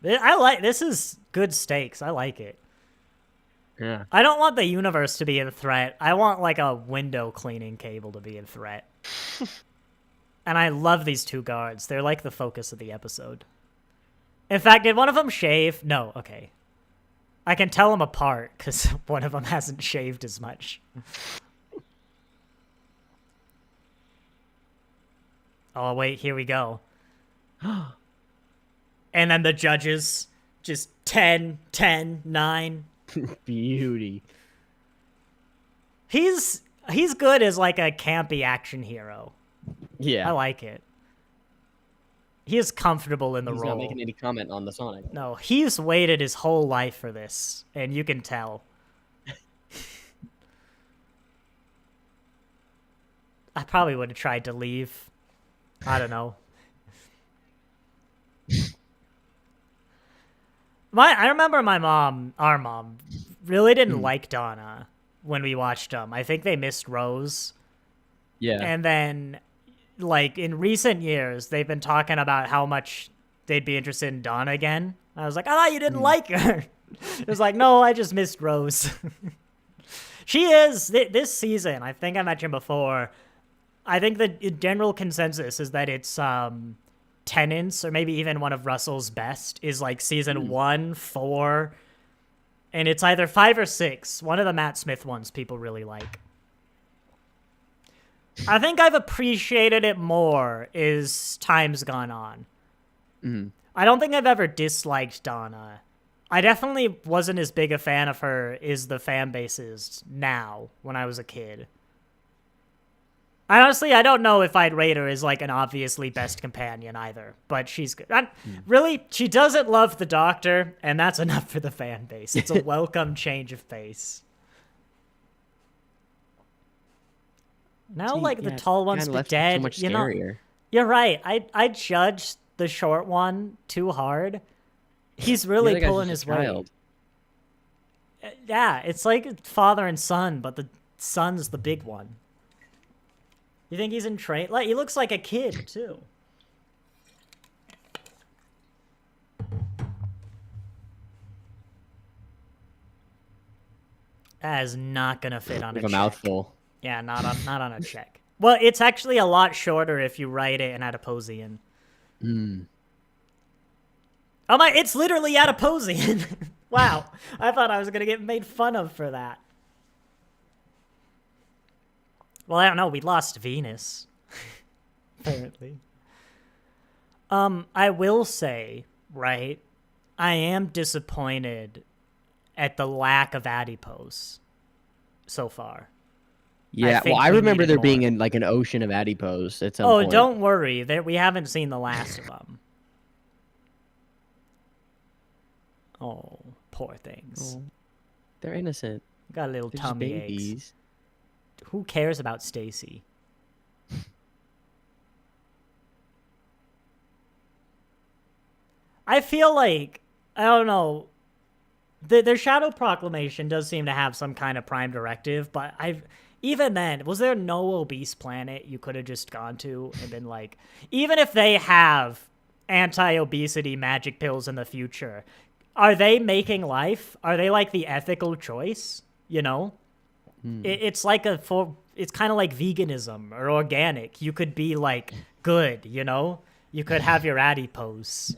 This is good stakes. I like it. Yeah. I don't want the universe to be in threat. I want like a window cleaning cable to be in threat. And I love these two guards. They're like the focus of the episode. In fact, did one of them shave? No, okay. I can tell them apart because one of them hasn't shaved as much. Oh, wait, here we go. And then the judges, just 10, 10, 9. Beauty. He's good as like a campy action hero. Yeah. I like it. He is comfortable in the He's role. not making any comment on the Sonic. No, he's waited his whole life for this, and you can tell. I probably would have tried to leave. I don't know. I remember our mom, really didn't like Donna when we watched them. I think they missed Rose. Yeah. And then, like, in recent years, they've been talking about how much they'd be interested in Donna again. I was like, I thought you didn't like her. It was like, no, I just missed Rose. She is, this season, I think I mentioned before, I think the general consensus is that it's Tennant's, or maybe even one of Russell's best, is like season 1, 4, and it's either 5 or 6. One of the Matt Smith ones people really like. I think I've appreciated it more as time's gone on. Mm-hmm. I don't think I've ever disliked Donna. I definitely wasn't as big a fan of her as the fan base is now when I was a kid. Honestly, I don't know if I'd rate her as like an obviously best companion either, but she's good. Really, she doesn't love the Doctor, and that's enough for the fan base. It's a welcome change of pace. Now, like, the tall one's dead, so much you know, scarier. you're right. I judged the short one too hard. He's really pulling his weight. Yeah, it's like father and son, but the son's the big one. You think he's in train? Like, he looks like a kid, too. That is not gonna fit on a check. mouthful. Yeah, not on a check. Well, it's actually a lot shorter if you write it in Adiposian. Oh my, it's literally Adiposian. Wow. I thought I was going to get made fun of for that. Well, I don't know. We lost Venus. Apparently. I will say, right, I am disappointed at the lack of adipose so far. Yeah, I remember there being an ocean of adipose at some point. Oh, don't worry. We haven't seen the last of them. Oh, poor things. Oh, they're innocent. Got a little They're tummy babies. aches. Who cares about Stacy? I feel like, I don't know, their Shadow Proclamation does seem to have some kind of prime directive, but even then, was there no obese planet you could have just gone to and been like, even if they have anti-obesity magic pills in the future, are they making life? Are they like the ethical choice? You know? It's like it's kind of like veganism or organic. You could be like good, you know? You could have your adipose.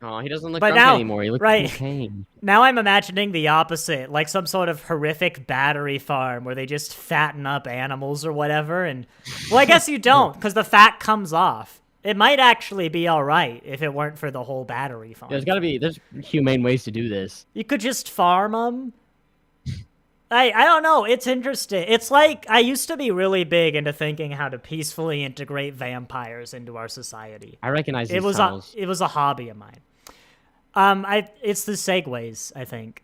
Oh, he doesn't look drunk anymore. He looks like cocaine. Now I'm imagining the opposite, like some sort of horrific battery farm where they just fatten up animals or whatever. And well, I guess you don't, because the fat comes off. It might actually be all right if it weren't for the whole battery farm. There's humane ways to do this. You could just farm them. I don't know. It's interesting. It's like I used to be really big into thinking how to peacefully integrate vampires into our society. I recognize these tunnels. It was a hobby of mine. It's the segues, I think.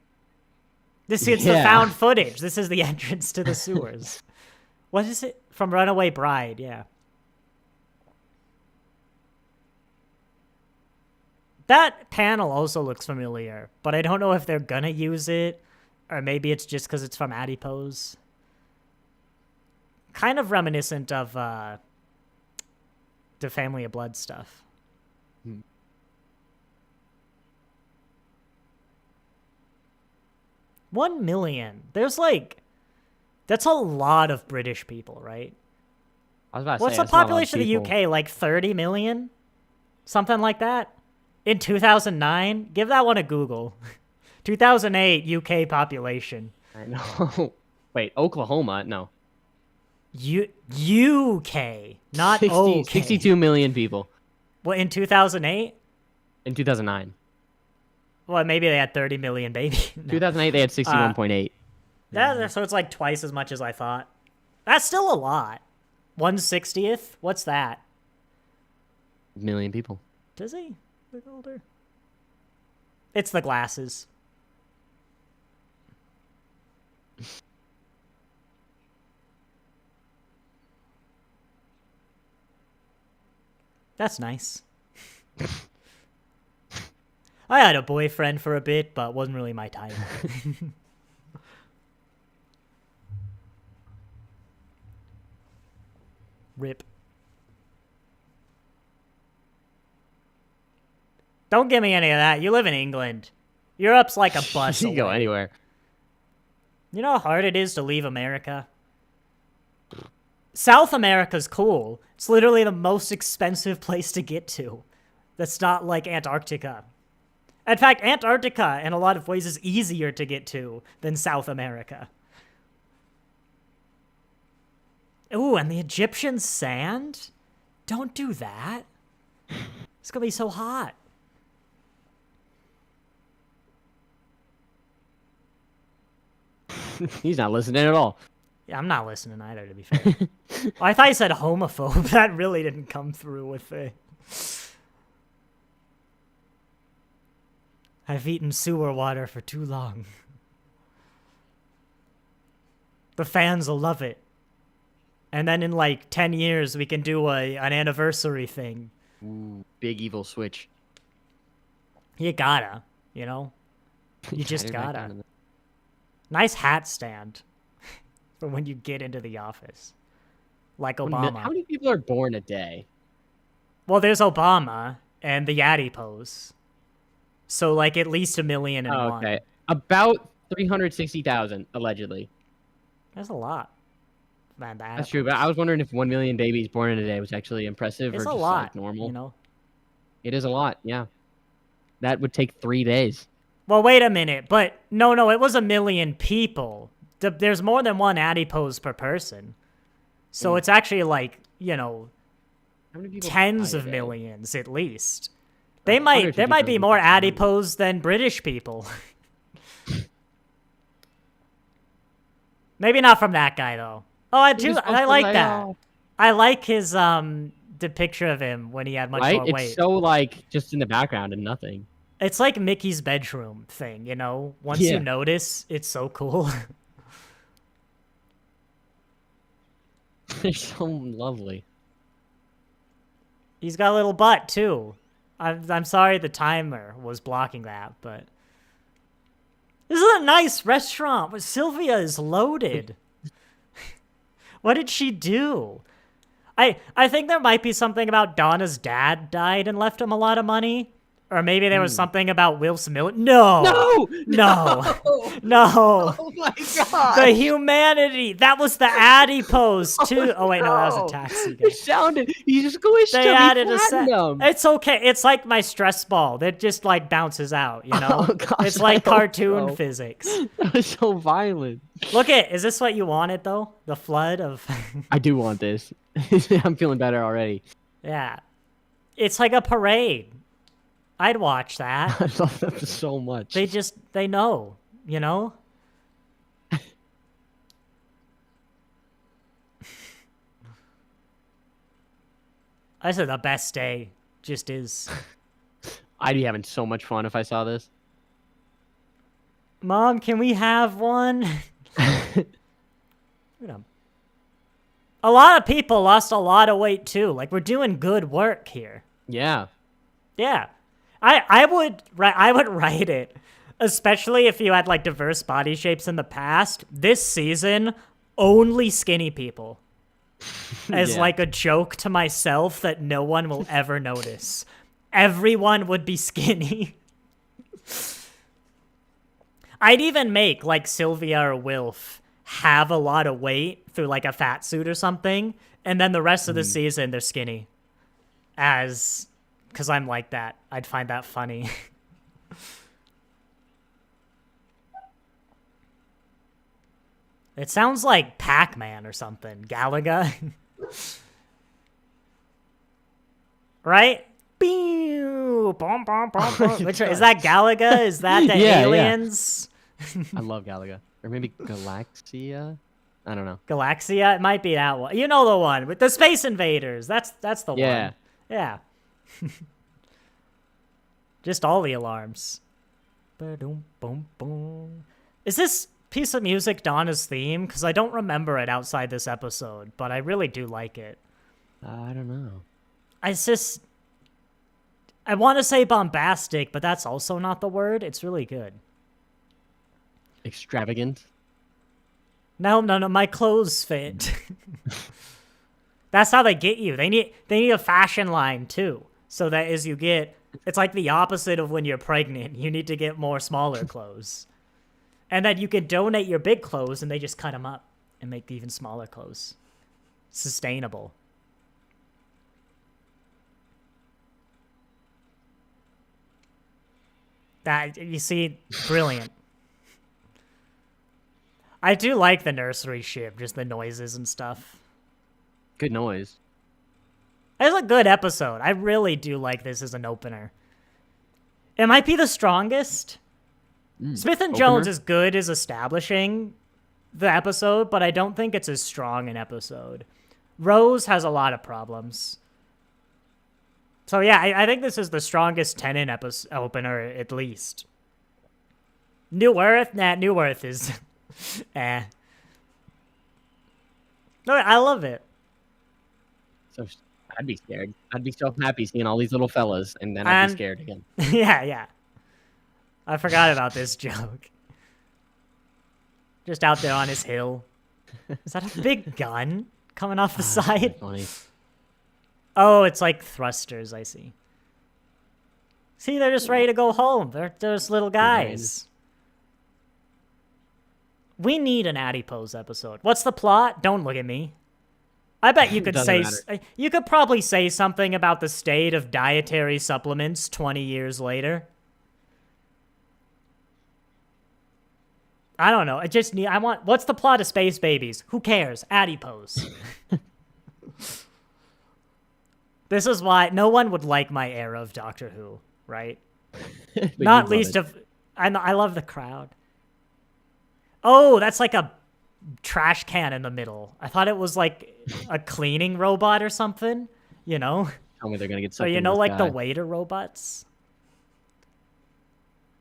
It's the found footage. This is the entrance to the sewers. What is it? From Runaway Bride, yeah. That panel also looks familiar, but I don't know if they're gonna use it, or maybe it's just because it's from Adipose. Kind of reminiscent of the Family of Blood stuff. 1 million. There's that's a lot of British people, right? I was about to What's say, the population of the UK? Like 30 million? Something like that? In 2009? Give that one a Google. 2008 UK population. I know. Wait, Oklahoma? No. UK, not 62 million people. What, in 2008? In 2009. Well, maybe they had 30 million babies. No. 2008, they had 61.8. So it's like twice as much as I thought. That's still a lot. 1/60th? What's that? Million people. Does he look older? It's the glasses. That's nice. I had a boyfriend for a bit, but wasn't really my type. Rip. Don't give me any of that. You live in England. Europe's like a bus. You can go anywhere. You know how hard it is to leave America? South America's cool. It's literally the most expensive place to get to. That's not like Antarctica. In fact, Antarctica, in a lot of ways, is easier to get to than South America. Ooh, and the Egyptian sand? Don't do that. It's gonna be so hot. He's not listening at all. Yeah, I'm not listening either, to be fair. Oh, I thought you said homophobe. That really didn't come through with it. I've eaten sewer water for too long. The fans will love it. And then in like 10 years, we can do an anniversary thing. Ooh, big evil switch. You gotta, you know? You just gotta. Nice hat stand for when you get into the office. Like Obama. How many people are born a day? Well, there's Obama and the Adipose. So, like, at least 1 million and one. Okay. About 360,000, allegedly. That's a lot. Man, That's true, but I was wondering if 1 million babies born in a day was actually impressive it's or a just lot, like normal. you know. It is a lot, yeah. That would take 3 days. Well, wait a minute, but no, it was 1 million people. There's more than one adipose per person, so it's actually like How many people tens die a of day? millions at least. Like, There might be 150,000 more people. adipose than British people. Maybe not from that guy though. Oh, I like that. I like his the picture of him when he had much more weight. It's so like just in the background and nothing. It's like Mickey's bedroom thing, you know? Once you notice, it's so cool. They're so lovely. He's got a little butt too. I'm sorry the timer was blocking that, but this is a nice restaurant, but Sylvia is loaded. What did she do? I think there might be something about Donna's dad died and left him a lot of money. Or maybe there was something about Will Smith. No! No! Oh my god! The humanity! That was the adipose, too. Oh, wait, no, that was a taxi guy. It sounded... He just squished They him. added He flattened him. It's okay. It's like my stress ball that just, like, bounces out, you know? Oh, gosh, it's like I hope cartoon so. physics. That was so violent. Look is this what you wanted, though? The flood of... I do want this. I'm feeling better already. Yeah. It's like a parade. I'd watch that. I love them so much. They know, you know? I said the best day just is. I'd be having so much fun if I saw this. Mom, can we have one? A lot of people lost a lot of weight too. Like, we're doing good work here. Yeah. Yeah. I would write it, especially if you had like diverse body shapes in the past. This season, only skinny people, as like a joke to myself that no one will ever notice. Everyone would be skinny. I'd even make like Sylvia or Wilf have a lot of weight through like a fat suit or something, and then the rest of the season they're skinny. Because I'm like that. I'd find that funny. It sounds like Pac-Man or something. Galaga. Right? Is that Galaga? Is that the aliens? Yeah. I love Galaga. Or maybe Galaxia? I don't know. Galaxia? It might be that one. You know the one with the Space Invaders. That's the one. Yeah. Just all the alarms. Is this piece of music Donna's theme? Because I don't remember it outside this episode, but I really do like it. I don't know. I want to say bombastic, but that's also not the word. It's really good. Extravagant? No, my clothes fit. That's how they get you. They need a fashion line too. So that as you get, it's like the opposite of when you're pregnant. You need to get more smaller clothes. And then you can donate your big clothes and they just cut them up and make even smaller clothes. Sustainable. That, you see, brilliant. I do like the nursery ship, just the noises and stuff. Good noise. It's a good episode. I really do like this as an opener. It might be the strongest. Smith and Jones is good as establishing the episode, but I don't think it's as strong an episode. Rose has a lot of problems. So yeah, I think this is the strongest Tennant opener, at least. New Earth? Nah, New Earth is... No, I love it. So I'd be scared. I'd be so happy seeing all these little fellas, and then I'd be scared again. Yeah. I forgot about this joke. Just out there on his hill. Is that a big gun coming off the side? Funny. Oh, it's like thrusters, I see. See, they're just ready to go home. They're just little guys. We need an adipose episode. What's the plot? Don't look at me. I bet you could say you could probably say something about the state of dietary supplements 20 years later. I don't know. What's the plot of Space Babies? Who cares? Adipose. This is why no one would like my era of Doctor Who, right? Not least of I love the crowd. Oh, that's like a trash can in the middle. I thought it was like a cleaning robot or something, you know? Tell me they're gonna get something. So you know, like the waiter robots?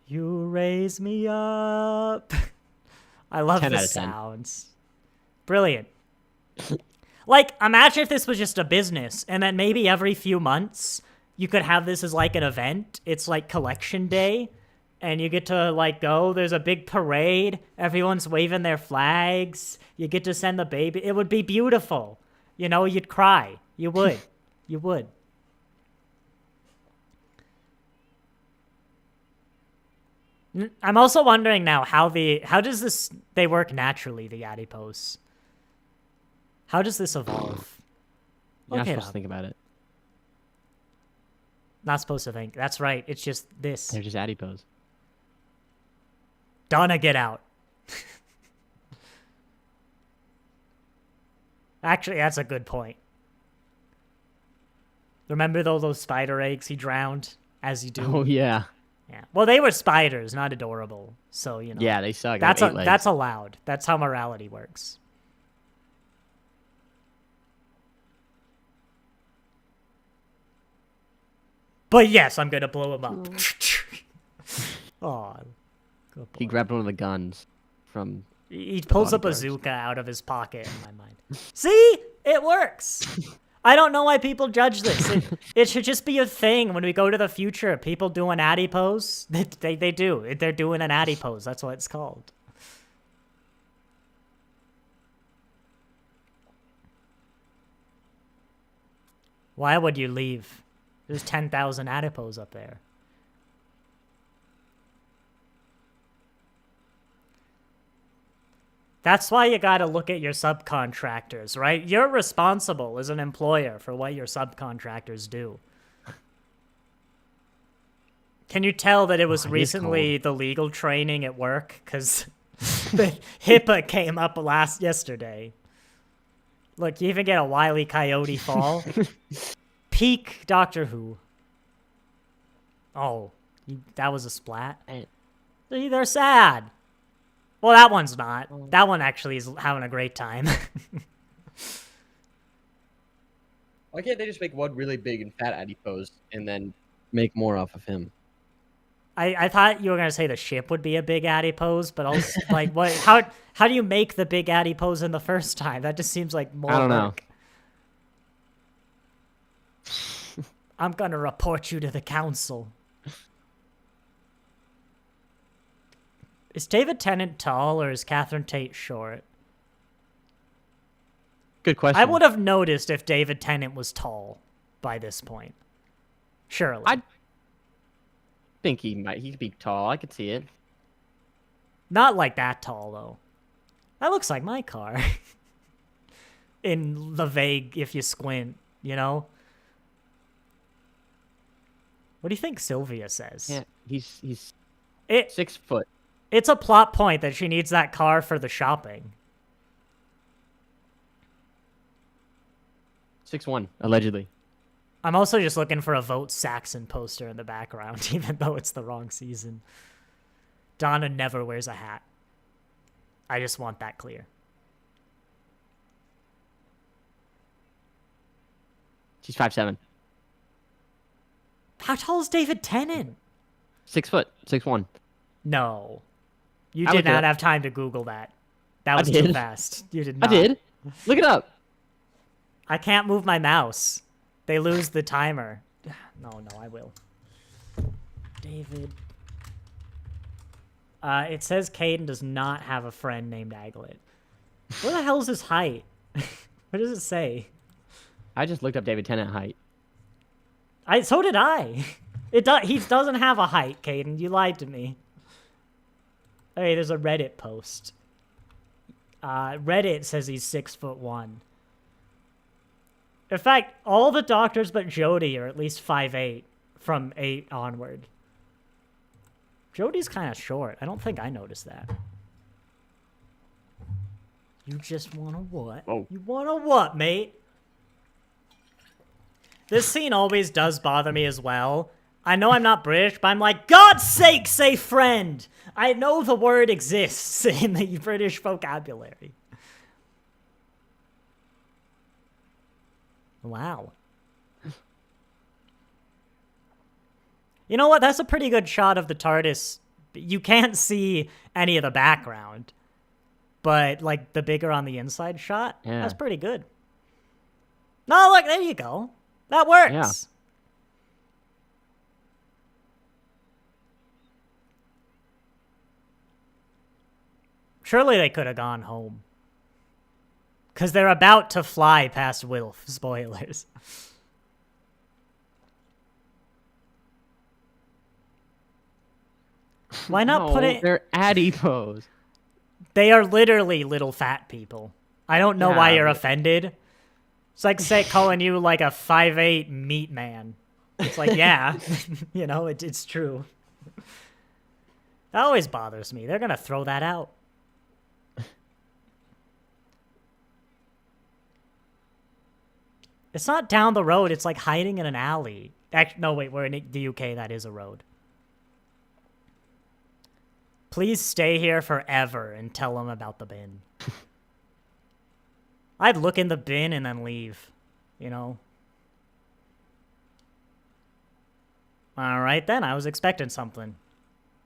You raise me up. I love the sounds. Brilliant. Like, imagine if this was just a business, and then maybe every few months, you could have this as, like, an event. It's, like, collection day, and you get to, like, go. There's a big parade. Everyone's waving their flags. You get to send the baby. It would be beautiful. You know, you'd cry. You would. You would. I'm also wondering now how does they work naturally, the adipose? How does this evolve? You're not supposed to think about it. Not supposed to think. That's right. It's just this. They're just adipose. Donna, get out. Actually, that's a good point. Remember those spider eggs he drowned, as you do? Oh, yeah. Yeah. Well, they were spiders, not adorable. So, you know. Yeah, they suck. That's allowed. That's how morality works. But yes, I'm going to blow him up. Oh. He grabbed one of the guns from... He pulls a bazooka out of his pocket, in my mind. See? It works. I don't know why people judge this. It should just be a thing when we go to the future. People do an adipose. They do. They're doing an adipose. That's what it's called. Why would you leave? There's 10,000 adipose up there. That's why you gotta look at your subcontractors, right? You're responsible as an employer for what your subcontractors do. Can you tell that it was recently the legal training at work? Because the HIPAA came up yesterday. Look, you even get a Wile E. Coyote fall. Peak Doctor Who. Oh, that was a splat. They're sad. Well, that one's not. That one actually is having a great time. Why can't they just make one really big and fat adipose and then make more off of him? I thought you were gonna say the ship would be a big adipose, but also like what? How do you make the big adipose in the first time? That just seems like more. I don't know. I'm gonna report you to the council. Is David Tennant tall or is Catherine Tate short? Good question. I would have noticed if David Tennant was tall by this point. Surely. I think he could be tall. I could see it. Not like that tall, though. That looks like my car. In the vague, if you squint, you know? What do you think Sylvia says? Yeah, he's 6 foot. It's a plot point that she needs that car for the shopping. 6'1", allegedly. I'm also just looking for a Vote Saxon poster in the background, even though it's the wrong season. Donna never wears a hat. I just want that clear. She's 5'7". How tall is David Tennant? 6 foot, 6'1". No. You did not have time to Google that. That was too fast. You did not. I did. Look it up. I can't move my mouse. They lose the timer. No, I will. David. It says Caden does not have a friend named Aglet. What the hell is his height? What does it say? I just looked up David Tennant height. So did I. He doesn't have a height, Caden. You lied to me. Hey, there's a Reddit post. Reddit says he's 6'1". In fact, all the doctors but Jody are at least 5'8" from 8 onward. Jody's kind of short. I don't think I noticed that. You just want to what? Oh. You want to what, mate? This scene always does bother me as well. I know I'm not British, but I'm like, God's sake, say friend! I know the word exists in the British vocabulary. Wow. You know what? That's a pretty good shot of the TARDIS. You can't see any of the background. But, like, the bigger on the inside shot, that's pretty good. No, look, there you go. That works. Yeah. Surely they could have gone home. Because they're about to fly past Wilf. Spoilers. Why not put it... They're adipose. They are literally little fat people. I don't know why you're offended. It's like calling you like a 5'8" meat man. It's like, yeah, you know, it's true. That always bothers me. They're going to throw that out. It's not down the road. It's like hiding in an alley. No, wait, we're in the UK. That is a road. Please stay here forever and tell them about the bin. I'd look in the bin and then leave, you know? All right, then. I was expecting something.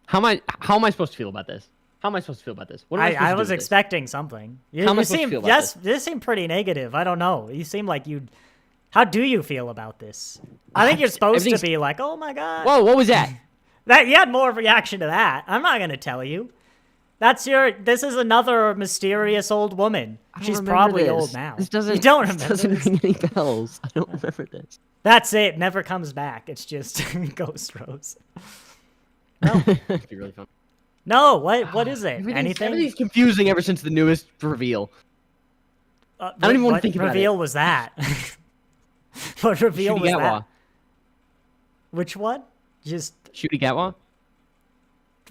How am I supposed to feel about this? How am I supposed to feel about this? What am I supposed to do was with expecting something. How am I supposed to feel about this? This seemed pretty negative. I don't know. You seem like you'd... How do you feel about this? I think you're supposed to be like, oh my god. Whoa, what was that? You had more reaction to that. I'm not going to tell you. This is another mysterious old woman. She's probably old now. This doesn't, you don't remember this doesn't this? ring any bells. I don't remember this. That's it. Never comes back. It's just Ghost Rose. No. That'd be really fun. No, what is it? Anything? Everything's confusing ever since the newest reveal. I don't even want to think about it. What reveal was that? What reveal was that? Which one? Just Shooty Gatwa?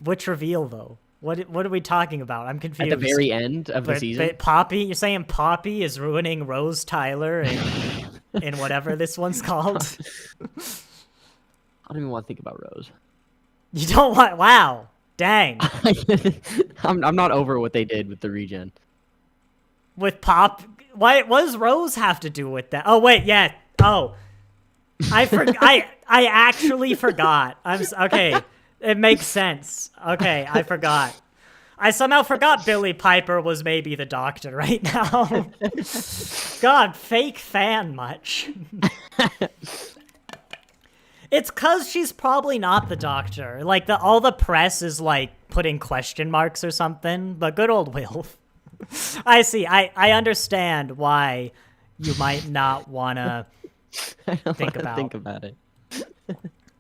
Which reveal though? What are we talking about? I'm confused. At the very end of the season? But Poppy, you're saying Poppy is ruining Rose Tyler in whatever this one's called? I don't even want to think about Rose. You don't want... Wow. Dang. I'm not over what they did with the regen. With Pop... What does Rose have to do with that? Oh, wait, yeah. Oh. I actually forgot. Okay. It makes sense. Okay, I forgot. I somehow forgot Billie Piper was maybe the Doctor right now. God, fake fan much. It's because she's probably not the Doctor. Like, all the press is, like, putting question marks or something. But good old Wilf. I see. I understand why you might not want to think about it.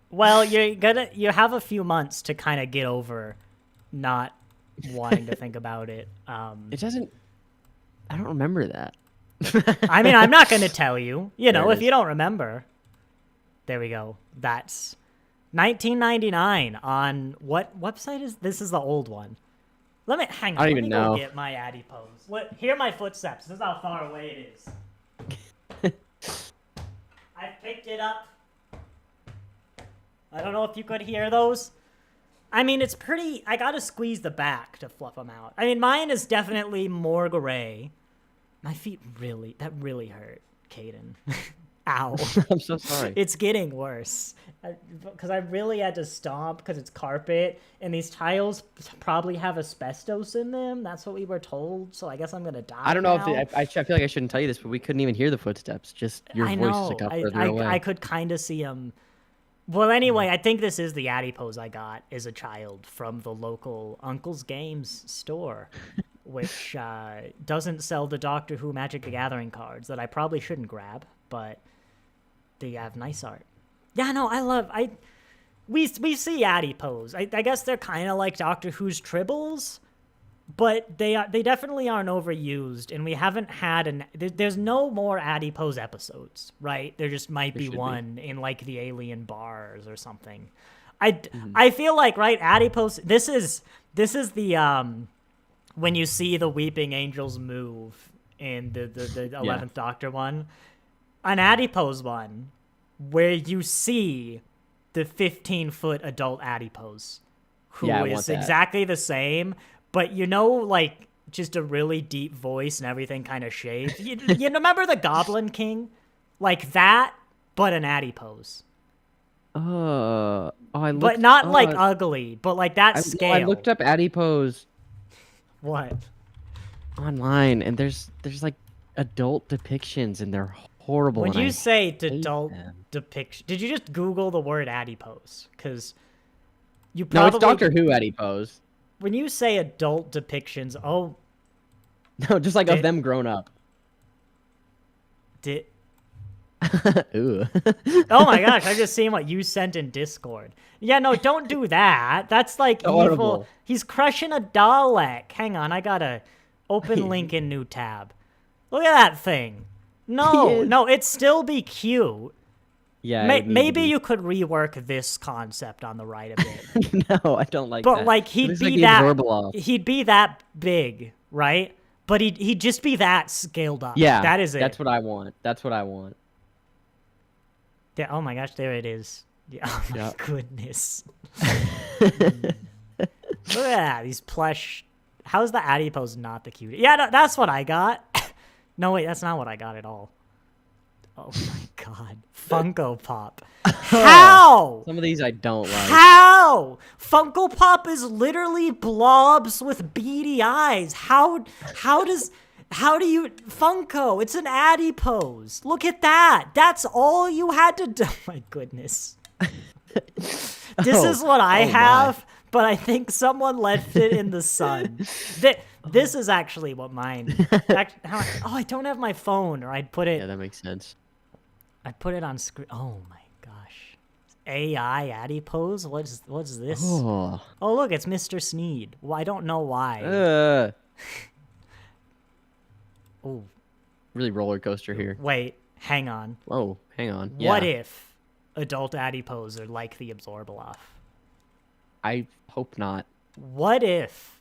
Well, you have a few months to kind of get over not wanting to think about it. It doesn't... I don't remember that. I mean, I'm not going to tell you. You know, if you don't remember. There we go. That's 1999 on... What website is... This is the old one. Hang on. I don't even know. Go get my adipose. Hear my footsteps. This is how far away it is. I picked it up. I don't know if you could hear those. I mean, it's pretty... I gotta squeeze the back to fluff them out. I mean, mine is definitely more gray. My feet really... That really hurt, Caden. Ow. I'm so sorry. It's getting worse. Because I really had to stomp because it's carpet. And these tiles probably have asbestos in them. That's what we were told. So I guess I'm going to die I don't know now. if... I feel like I shouldn't tell you this, but we couldn't even hear the footsteps. Just your voice got further away. I could kind of see them... Well, anyway, I think this is the adipose I got as a child from the local Uncle's Games store, which doesn't sell the Doctor Who Magic the Gathering cards that I probably shouldn't grab, but they have nice art. Yeah, no, we see adipose. I guess they're kind of like Doctor Who's tribbles, but they definitely aren't overused, and we haven't had there's no more adipose episodes, right? There just might be one in like the alien bars or something. I feel like, right, adipose, this is the when you see the weeping angels move in the 11th Doctor one, an adipose one where you see the 15-foot adult adipose who is exactly the same, but like just a really deep voice and everything kind of shaved. You remember the Goblin King? Like that, but an adipose. But not like ugly, but like that scale. I looked up adipose. What? Online, and there's like adult depictions, and they're horrible. When you say adult depiction, did you just Google the word adipose? Because you probably... No, it's Doctor Who adipose. When you say adult depictions, no, just like of them grown up. Ooh. Oh my gosh, I've just seen what you sent in Discord. Yeah, no, don't do that. That's like evil. He's crushing a Dalek. Hang on, I gotta open link in new tab. Look at that thing. No, it'd still be cute. Yeah. Maybe you could rework this concept on the right a bit. No, I don't like that. But like he'd be that big, right? But he'd just be that scaled up. Yeah, that is it. That's what I want. Yeah, oh my gosh, there it is. Yeah, oh my goodness. Look at that, these plush. How's the adipose not the cutest? Yeah, no, that's what I got. No, wait, that's not what I got at all. Oh my god. Funko Pop. How? Some of these I don't like. How? Funko Pop is literally blobs with beady eyes. How do you... Funko, it's an adipose. Look at that. That's all you had to do. Oh my goodness. This is what I have, but I think someone left it in the sun. This is actually what mine... I don't have my phone, or I'd put it... Yeah, that makes sense. I put it on screen. Oh my gosh. AI adipose? What's this? Oh, look, it's Mr. Sneed. Well, I don't know why. Oh, really roller coaster here. Wait, hang on. Whoa, hang on. Yeah. What if adult adipose are like the Absorbaloff? I hope not. What if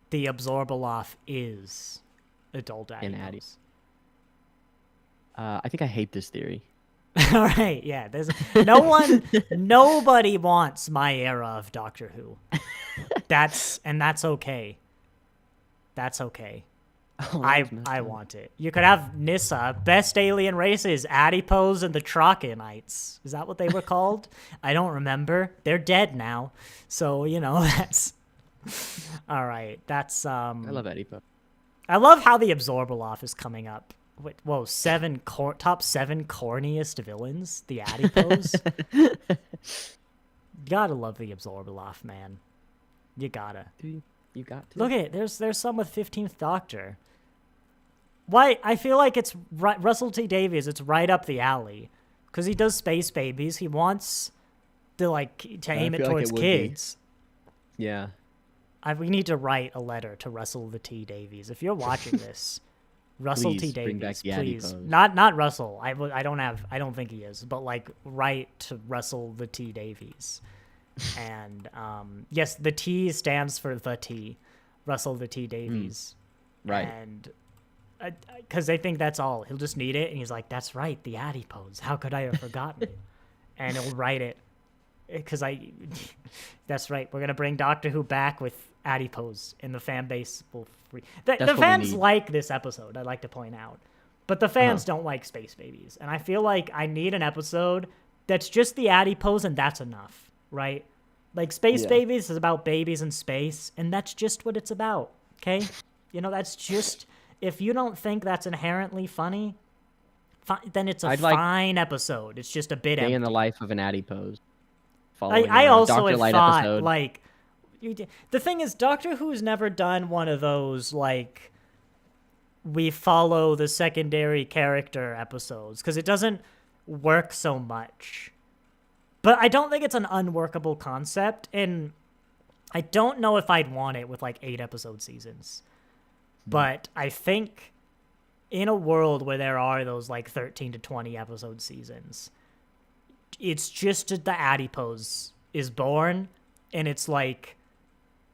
the Absorbaloff is adult adipose? I think I hate this theory. All right, yeah. There's nobody wants my era of Doctor Who. That's okay. That's okay. Oh, I want it. You could have Nissa, best alien races, Adipose and the Trachonites. Is that what they were called? I don't remember. They're dead now. So, that's... All right, that's... I love Adipose. I love how the Absorbaloff is coming up. Wait, whoa, top 7 corniest villains? The Adipose? You gotta love the Absorbaloff, man. You gotta. You got to. Look at it. There's some with 15th Doctor. Why? I feel like it's Russell T Davies. It's right up the alley, because he does Space Babies. He wants to aim it towards kids. Yeah. We need to write a letter to Russell the T Davies. If you're watching this, Russell T Davies, please. Not Russell. I don't think he is. But write to Russell the T Davies. And yes, the T stands for the T, Russell the T Davies. Right. And because they think that's all. He'll just need it, and he's like, that's right, the adipose. How could I have forgotten it? And he'll write it. Because that's right, we're going to bring Doctor Who back with adipose, and the fan base will free. The fans like this episode, I'd like to point out. But the fans don't like Space Babies. And I feel like I need an episode that's just the adipose, and that's enough, right? Space Babies is about babies in space, and that's just what it's about, okay? That's just... If you don't think that's inherently funny, then it's a fine episode. It's just a bit empty. Day in the life of an adipose. I also had thought, episode. The thing is, Doctor Who's never done one of those, we follow the secondary character episodes, because it doesn't work so much. But I don't think it's an unworkable concept, and I don't know if I'd want it with like 8-episode seasons, but I think in a world where there are those like 13 to 20 episode seasons, it's just the adipose is born, and it's like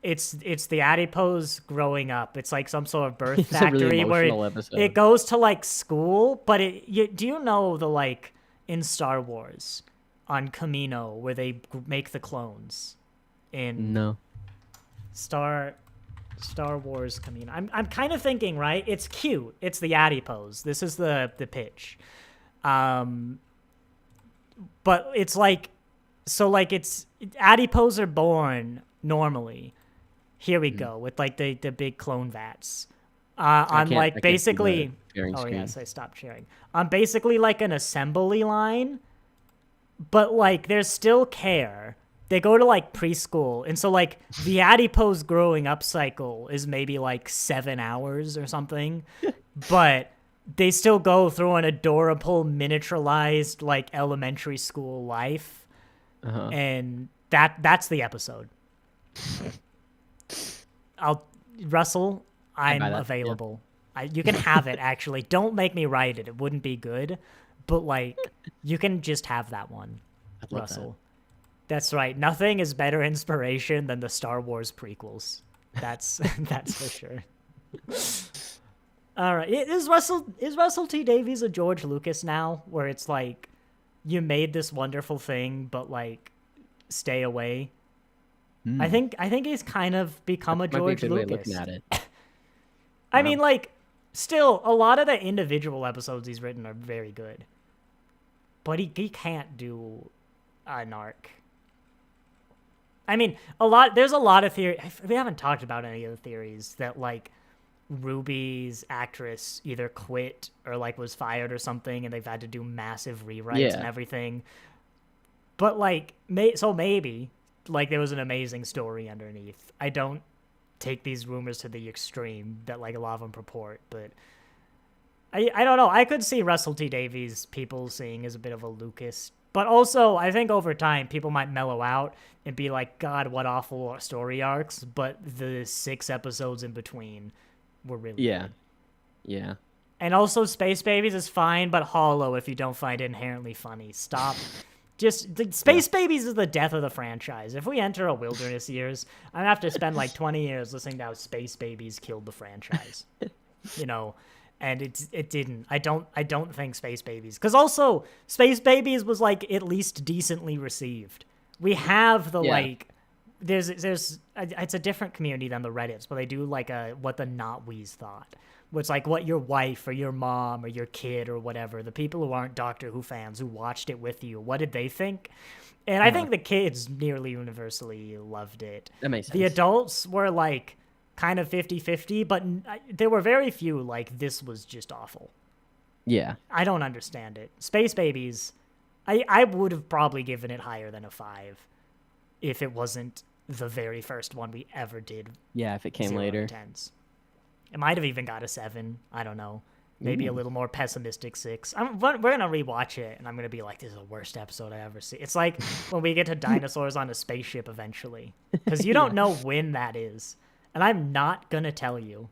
it's the adipose growing up. It's like some sort of birth It's a factory really where emotional episode. it goes to like school. But do you know the like in Star Wars on Kamino where they make the clones in No. Star Wars Kamino? I'm kind of thinking, right? It's cute. It's the adipose. This is the pitch. But it's like, so like it's adipose are born normally. Here we go with like the big clone vats. On like basically, yes, I stopped sharing. On basically like an assembly line, but like there's still care. They go to like preschool, and so like the adipose growing up cycle is maybe like 7 hours or something, but they still go through an adorable miniaturized like elementary school life, and that's the episode. Russell, I'm available. Yeah. You can have it, actually. Don't make me write it. It wouldn't be good, but like you can just have that one, Russell. That's right. Nothing is better inspiration than the Star Wars prequels. That's for sure. All right. Is Russell T Davies a George Lucas now, where it's like you made this wonderful thing, but like stay away? I think he's kind of become a George Lucas. Looking at it. I mean, like, still a lot of the individual episodes he's written are very good, but he can't do an arc. I mean, there's a lot of theory. We haven't talked about any of the theories that like Ruby's actress either quit or like was fired or something, and they've had to do massive rewrites and everything. But like, maybe like there was an amazing story underneath. I don't take these rumors to the extreme that like a lot of them purport, but I don't know. I could see Russell T Davies people seeing as a bit of a Lucas. But also, I think over time, people might mellow out and be like, God, what awful story arcs. But the 6 episodes in between were really good. Yeah. And also, Space Babies is fine, but hollow if you don't find it inherently funny. Stop. Space Babies is the death of the franchise. If we enter a wilderness years, I'm going to have to spend like 20 years listening to how Space Babies killed the franchise. You know? And it didn't. I don't think Space Babies, because also Space Babies was like at least decently received. We have the like, there's it's a different community than the Reddits, but they do like what the not we's thought, where it's like what your wife or your mom or your kid or whatever, the people who aren't Doctor Who fans who watched it with you, what did they think? And I think the kids nearly universally loved it. That makes sense. The adults were like kind of 50-50, but there were very few like this was just awful. Yeah. I don't understand it. Space Babies, I would have probably given it higher than a 5 if it wasn't the very first one we ever did. Yeah, if it came later. 10s. It might have even got a 7. I don't know. Maybe a little more pessimistic 6. We're going to rewatch it, and I'm going to be like, this is the worst episode I ever see. It's like when we get to dinosaurs on a spaceship eventually, because you don't know when that is. And I'm not going to tell you.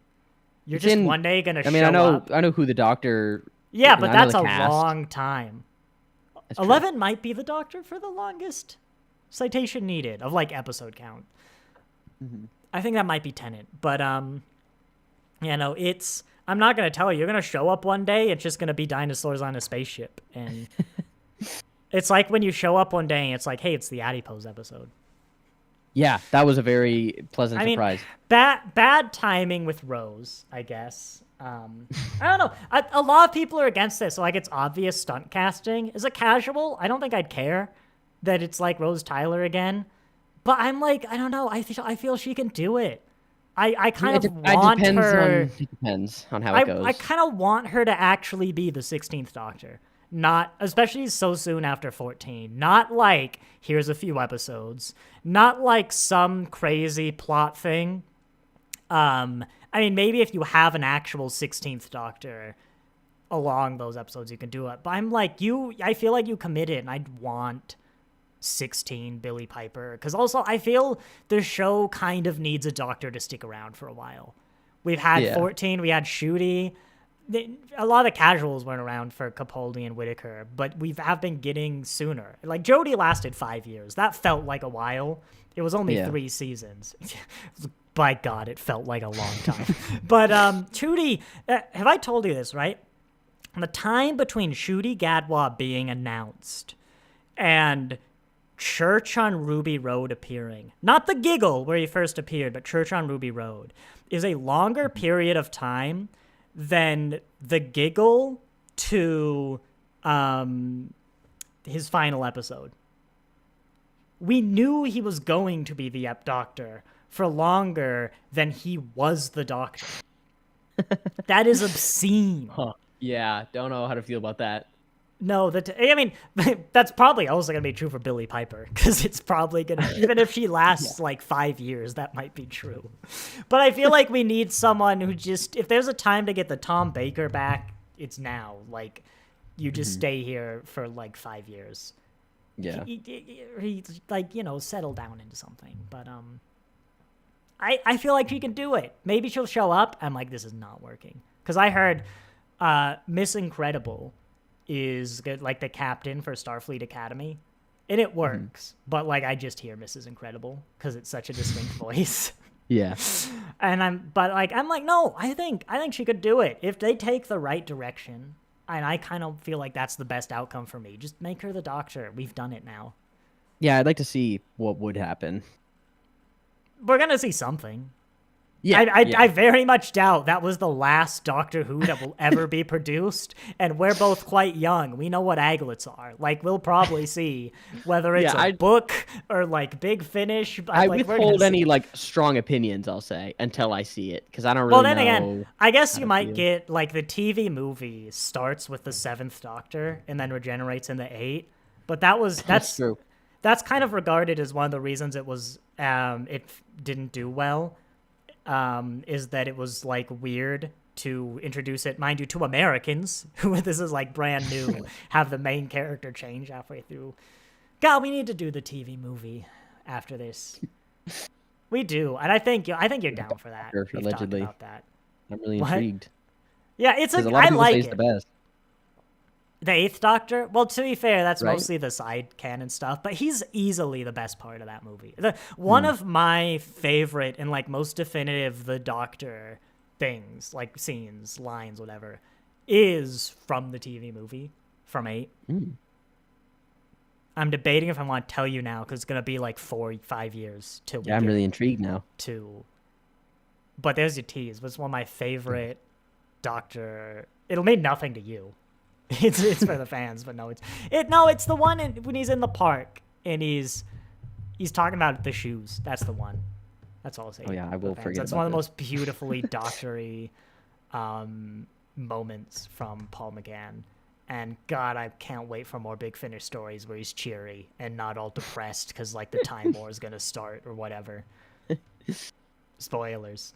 You're just one day going to show up. I know who the Doctor... Yeah, but that's a long time. 11 might be the Doctor for the longest citation needed of, like, episode count. Mm-hmm. I think that might be Tenet. But, you know, it's... I'm not going to tell you. You're going to show up one day. It's just going to be dinosaurs on a spaceship. And it's like when you show up one day and it's like, hey, it's the Adipose episode. Yeah, that was a very pleasant surprise. Bad timing with Rose, I guess. I don't know. A lot of people are against this. So, like, it's obvious stunt casting. Is it casual? I don't think I'd care that it's like Rose Tyler again. But I'm like, I don't know. I feel she can do it. I kind of want her... It depends on how it goes. I kind of want her to actually be the 16th Doctor. Not, especially so soon after 14. Not like, here's a few episodes. Not like some crazy plot thing. I mean, maybe if you have an actual 16th Doctor along those episodes, you can do it. But I'm like, I feel like you committed, and I'd want 16 Billy Piper. Because also, I feel the show kind of needs a doctor to stick around for a while. We've had 14, we had Shooty. A lot of the casuals weren't around for Capaldi and Whitaker, but we have been getting sooner. Like, Jodie lasted 5 years. That felt like a while. It was only 3 seasons. By God, it felt like a long time. But Shooty, have I told you this, right? The time between Shooty Gadwa being announced and Church on Ruby Road appearing, not the giggle where he first appeared, but Church on Ruby Road, is a longer period of time than the giggle to his final episode. We knew he was going to be the Ep Doctor for longer than he was the Doctor. That is obscene. Huh. Yeah, don't know how to feel about that. No, I mean, that's probably also going to be true for Billie Piper, because it's probably going to, even if she lasts like 5 years, that might be true. But I feel like we need someone who just, if there's a time to get the Tom Baker back, it's now. Like, you just stay here for like 5 years. Yeah. He like, you know, settle down into something. But I feel like she can do it. Maybe she'll show up. I'm like, this is not working. Because I heard Miss Incredible is good, like the captain for Starfleet Academy, and it works. But like, I just hear Mrs. Incredible because it's such a distinct voice. Yeah. And I'm like, no, I think she could do it if they take the right direction. And I kind of feel like that's the best outcome for me. Just make her the Doctor. We've done it now. Yeah, I'd like to see what would happen. We're gonna see something. Yeah, I very much doubt that was the last Doctor Who that will ever be produced, and we're both quite young. We know what aglets are. Like, we'll probably see whether it's a book or, like, Big Finish. I withhold any, like, strong opinions, I'll say, until I see it, because I don't really know. Well, then again, I guess you might get, like, the TV movie starts with the 7th Doctor and then regenerates in the 8th, but that's true. That's kind of regarded as one of the reasons it was, it didn't do well. Is that it was like weird to introduce it, mind you, to Americans who this is like brand new, have the main character change halfway through. God, we need to do the TV movie after this. We do, and I think you're down for that. We've talked about that. I'm really intrigued. Yeah, it's I like it. The best. The 8th Doctor? Well, to be fair, that's mostly the side canon stuff, but he's easily the best part of that movie. One of my favorite and, like, most definitive The Doctor things, like scenes, lines, whatever, is from the TV movie, from 8. I'm debating if I want to tell you now, because it's going to be, like, 4 or 5 years till I'm really intrigued now. But there's your tease. It's one of my favorite Doctor... It'll mean nothing to you. It's for the fans, but no, it's the one when he's in the park and he's talking about the shoes. That's the one. That's all I'll say. Oh yeah, I will forget. That's one of the most beautifully doctory moments from Paul McGann. And God, I can't wait for more Big Finish stories where he's cheery and not all depressed because like the Time War is gonna start or whatever. Spoilers.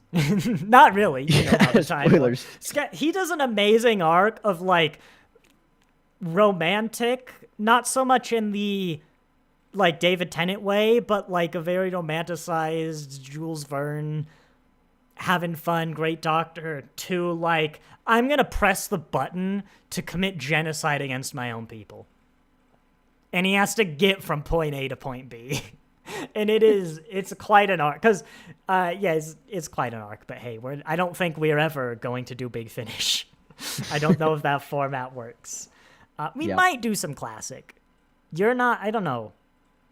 Not really. You know how the Time Spoilers. War. He does an amazing arc of like romantic, not so much in the like David Tennant way, but like a very romanticized Jules Verne having fun, great doctor, to like, I'm gonna press the button to commit genocide against my own people. And he has to get from point A to point B. And it's quite an arc, because it's quite an arc, but hey, I don't think we're ever going to do Big Finish. I don't know if that format works. We might do some classic. You're not, I don't know.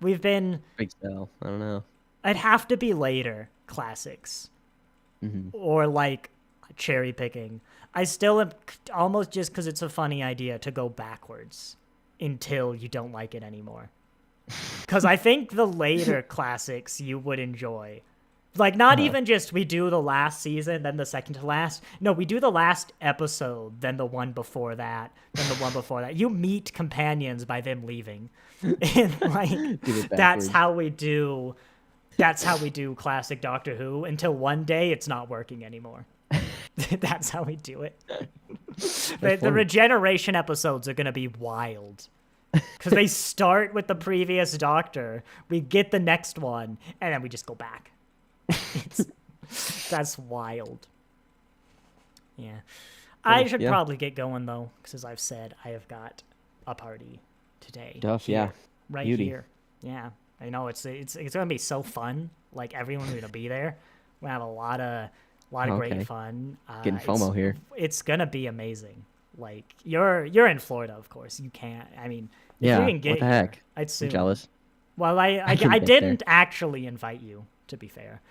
We've been... Big sell. I don't know. I'd have to be later classics. Or like cherry picking. I still am almost just because it's a funny idea to go backwards until you don't like it anymore. Because I think the later classics you would enjoy. Like, not even just we do the last season, then the second to last. No, we do the last episode, then the one before that, then the one before that. You meet companions by them leaving. And, like, that's how we do classic Doctor Who until one day it's not working anymore. That's how we do it. The regeneration episodes are going to be wild. Because they start with the previous doctor, we get the next one, and then we just go back. That's wild. Yeah. I should probably get going, though, because as I've said, I have got a party today. Duff, yeah. Right here. Yeah. I know it's gonna be so fun. Like everyone's gonna be there. We're gonna have a lot of great fun. Getting FOMO here. It's gonna be amazing. Like you're in Florida, of course. You can't. I mean, if yeah. you can get What the heck? I'd I'm jealous. Well, I didn't actually invite you, to be fair.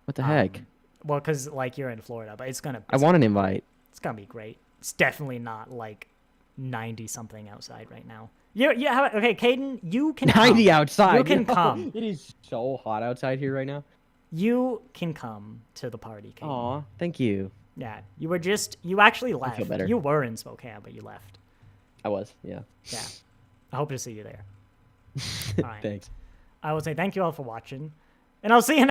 What the heck? Well, because like you're in Florida, but it's gonna. I want an invite. It's gonna be great. It's definitely not like 90 something outside right now. Yeah. Okay, Caden, you can 90 come. outside. You can come. It is so hot outside here right now. You can come to the party, Caden. Aw, thank you. Yeah, you actually left. I feel better. You were in Spokane, but you left. I was, yeah. Yeah. I hope to see you there. All right. Thanks. I will say thank you all for watching, and I'll see you